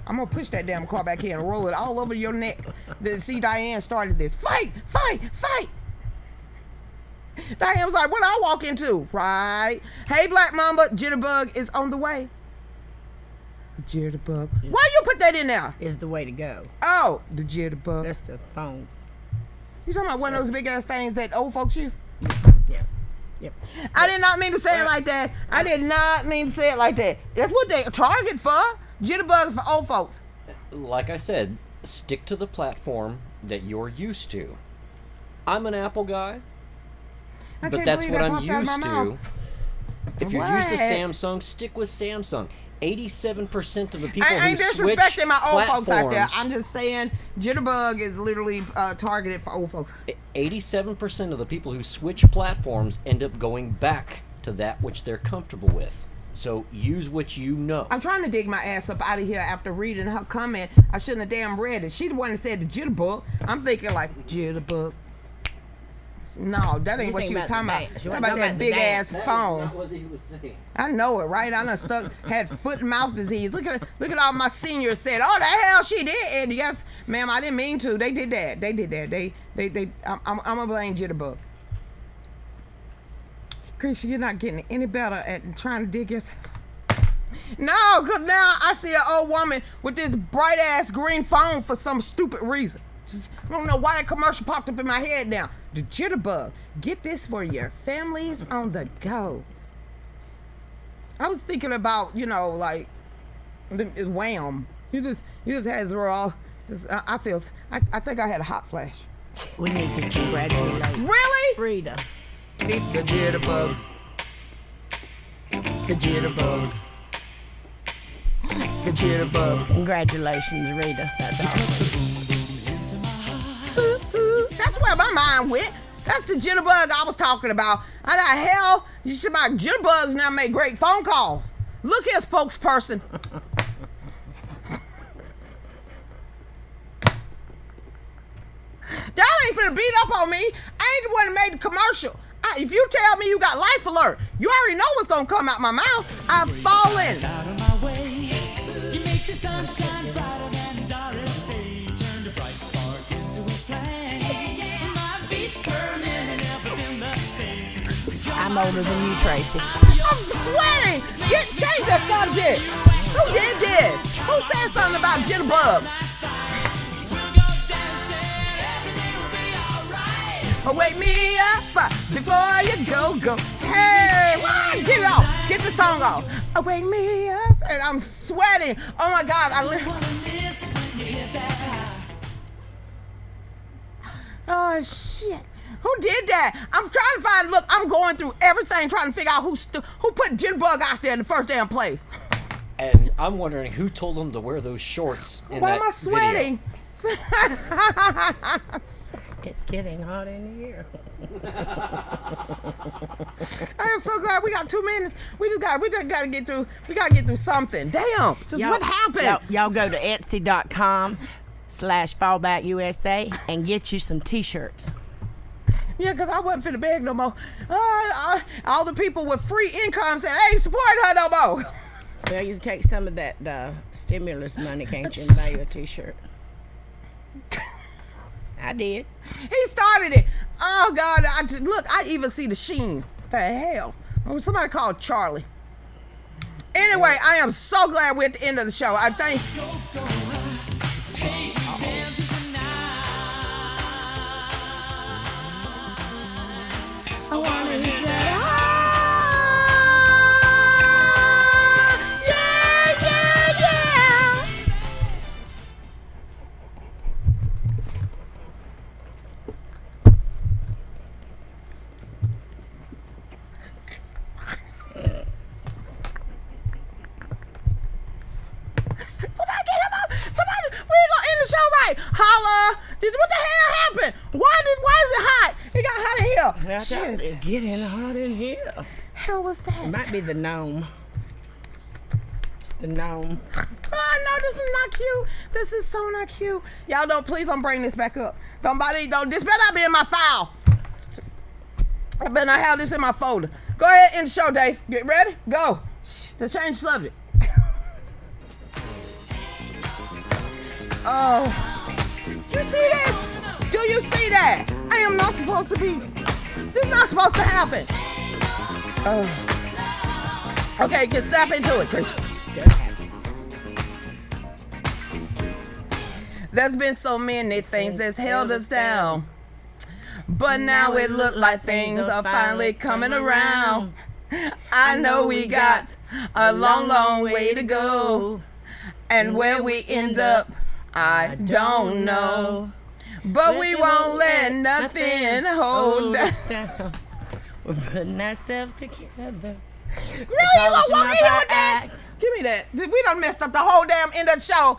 I'm gonna push that damn car back here and roll it all over your neck. See, Diane started this. Fight, fight, fight. Diane was like, what I walk into? Right. Hey, Black Mamba, Jitterbug is on the way. Jitterbug. Why you put that in there? Is the way to go. Oh, the Jitterbug. That's the phone. You talking about one of those big ass things that old folks use? Yeah. Yep. I did not mean to say it like that. I did not mean to say it like that. That's what they target for. Jitterbugs for old folks. Like I said, stick to the platform that you're used to. I'm an Apple guy, I but can't that's believe what that I'm popped out of my used to. mouth. If you're used to What? Samsung, stick with Samsung. 87% of the people I ain't who switch disrespecting my old platforms, folks out there. I'm just saying Jitterbug is literally targeted for old folks. 87% of the people who switch platforms end up going back to that which they're comfortable with. So use what you know. I'm trying to dig my ass up out of here after reading her comment. I shouldn't have damn read it. She the one that said the Jitterbug. I'm thinking like Jitterbug. No, that ain't You what think she was about talking the about. dance. She You talking wanna about talk that about the big dance. ass phone. what he was saying. I know it, right? I done had foot and mouth disease. Look at all my seniors said, "Oh, the hell she did." And yes, ma'am, I didn't mean to. They did that. They did that. I'm gonna blame Jitterbug. Krisha, you're not getting any better at trying to dig yourself. No, because now I see an old woman with this bright ass green phone for some stupid reason. Just, I don't know why that commercial popped up in my head now. The Jitterbug. Get this for your families on the go. I was thinking about, like the Wham. You just had to throw all. I think I had a hot flash. We need to congratulate Really? Rita. The Jitterbug. The Jitterbug. The Jitterbug. Congratulations, Rita. That's awesome. That's where my mind went. That's the Jitterbug I was talking about. How the hell you should about Jitterbugs now make great phone calls? Look here, spokesperson. Y'all ain't finna beat up on me. I ain't the one that made the commercial. If you tell me you got life alert, you already know what's gonna come out my mouth. I've fallen. Out of my way, you make the sunshine brighter than Doris Day. Turn the bright spark into a flame. My beats per minute never been the same. 'Cause you're I'm older than you, Tracy. I'm sweating. Change that subject. Who did this? Who said something about jitterbugs? Oh, wake me up before you go. Hey, get it off. Get the song off. Oh, wake me up. And I'm sweating. Oh, my God. Oh, shit. Who did that? I'm trying to find, look, I'm going through everything trying to figure out who put Jitterbug out there in the first damn place. And I'm wondering who told them to wear those shorts in Why that am I sweating? It's getting hot in here. I am so glad we got 2 minutes. We just gotta get through. We gotta get through something. Damn. What happened? Y'all go to etsy.com/fallbackusa and get you some t-shirts. Yeah, because I wasn't finna beg no more. All the people with free income said, I ain't supporting her no more. Well, you take some of that stimulus money, can't you, and buy you a t-shirt? I did. He started it. Oh, God. Look, I even see the sheen. The hell? Oh, somebody called Charlie. Anyway, I am so glad we're at the end of the show. I think. I want to hear that. Yeah. Somebody get him up. Somebody, we ain't gonna end the show right. Holla. What the hell happened? Why is it hot? It got hot in here. Shit. It's getting hot in here. Hell was that? It might be the gnome. The gnome. Oh, no, this is not cute. This is so not cute. Y'all please don't bring this back up. This better not be in my file. I better not have this in my folder. Go ahead, end the show, Dave. Get ready? Go. Let's change the subject. Oh. You see this? Do you see that? I am not supposed to be. This is not supposed to happen. Oh. Okay, get step into it, Christian. There's been so many things that's held us down. But now it look like things are finally coming around. I know we got a long, long way to go. And where we end up, I don't know. But we won't let nothing hold us down. We're putting ourselves together. Really? You gonna walk in here with that? Give me that. We done messed up the whole damn end of the show.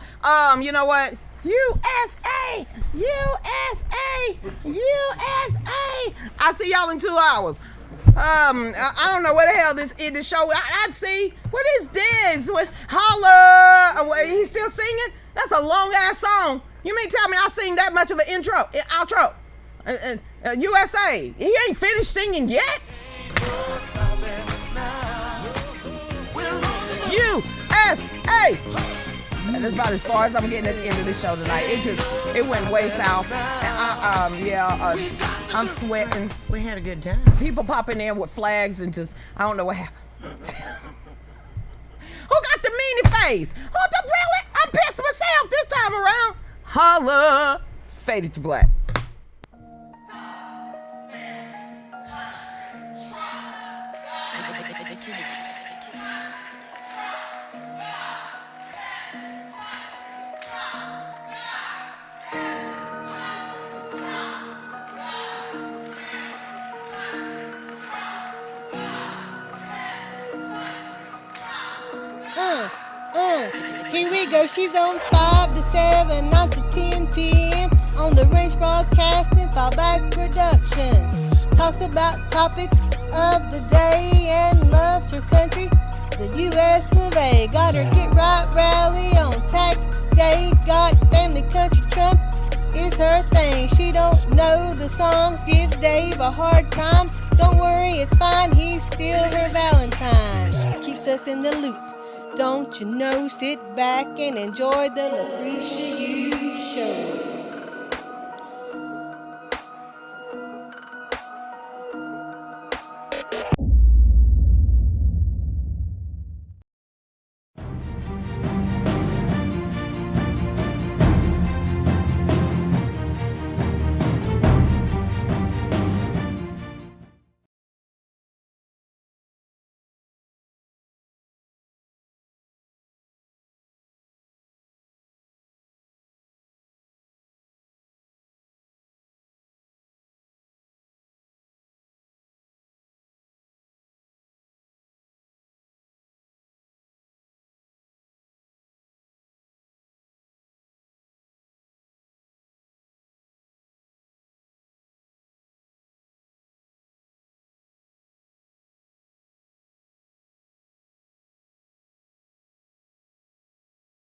You know what? USA! USA! USA! I'll see y'all in 2 hours. I don't know where the hell this is the show. I'd see. What is this? What? Holla! He's still singing? That's a long ass song. You mean tell me I sing that much of an outro? USA. He ain't finished singing yet. USA. And that's about as far as I'm getting at the end of this show tonight. It went way south. And I'm sweating. We had a good time. People popping in with flags and just, I don't know what happened. Who got the meanie face? Oh, really? I'm pissed myself this time around. Holla. Faded to black. Here we go. She's on 5 to 7, 9 to 10 p.m. on the Range Broadcasting Fallback Productions. Talks about topics of the day and loves her country, the U.S. of A. Got her Get Right rally on tax day. Got family country Trump is her thing. She don't know the songs, gives Dave a hard time. Don't worry, it's fine, he's still her Valentine. Keeps us in the loop. Don't you know, sit back and enjoy the Lucretia Hughes Show.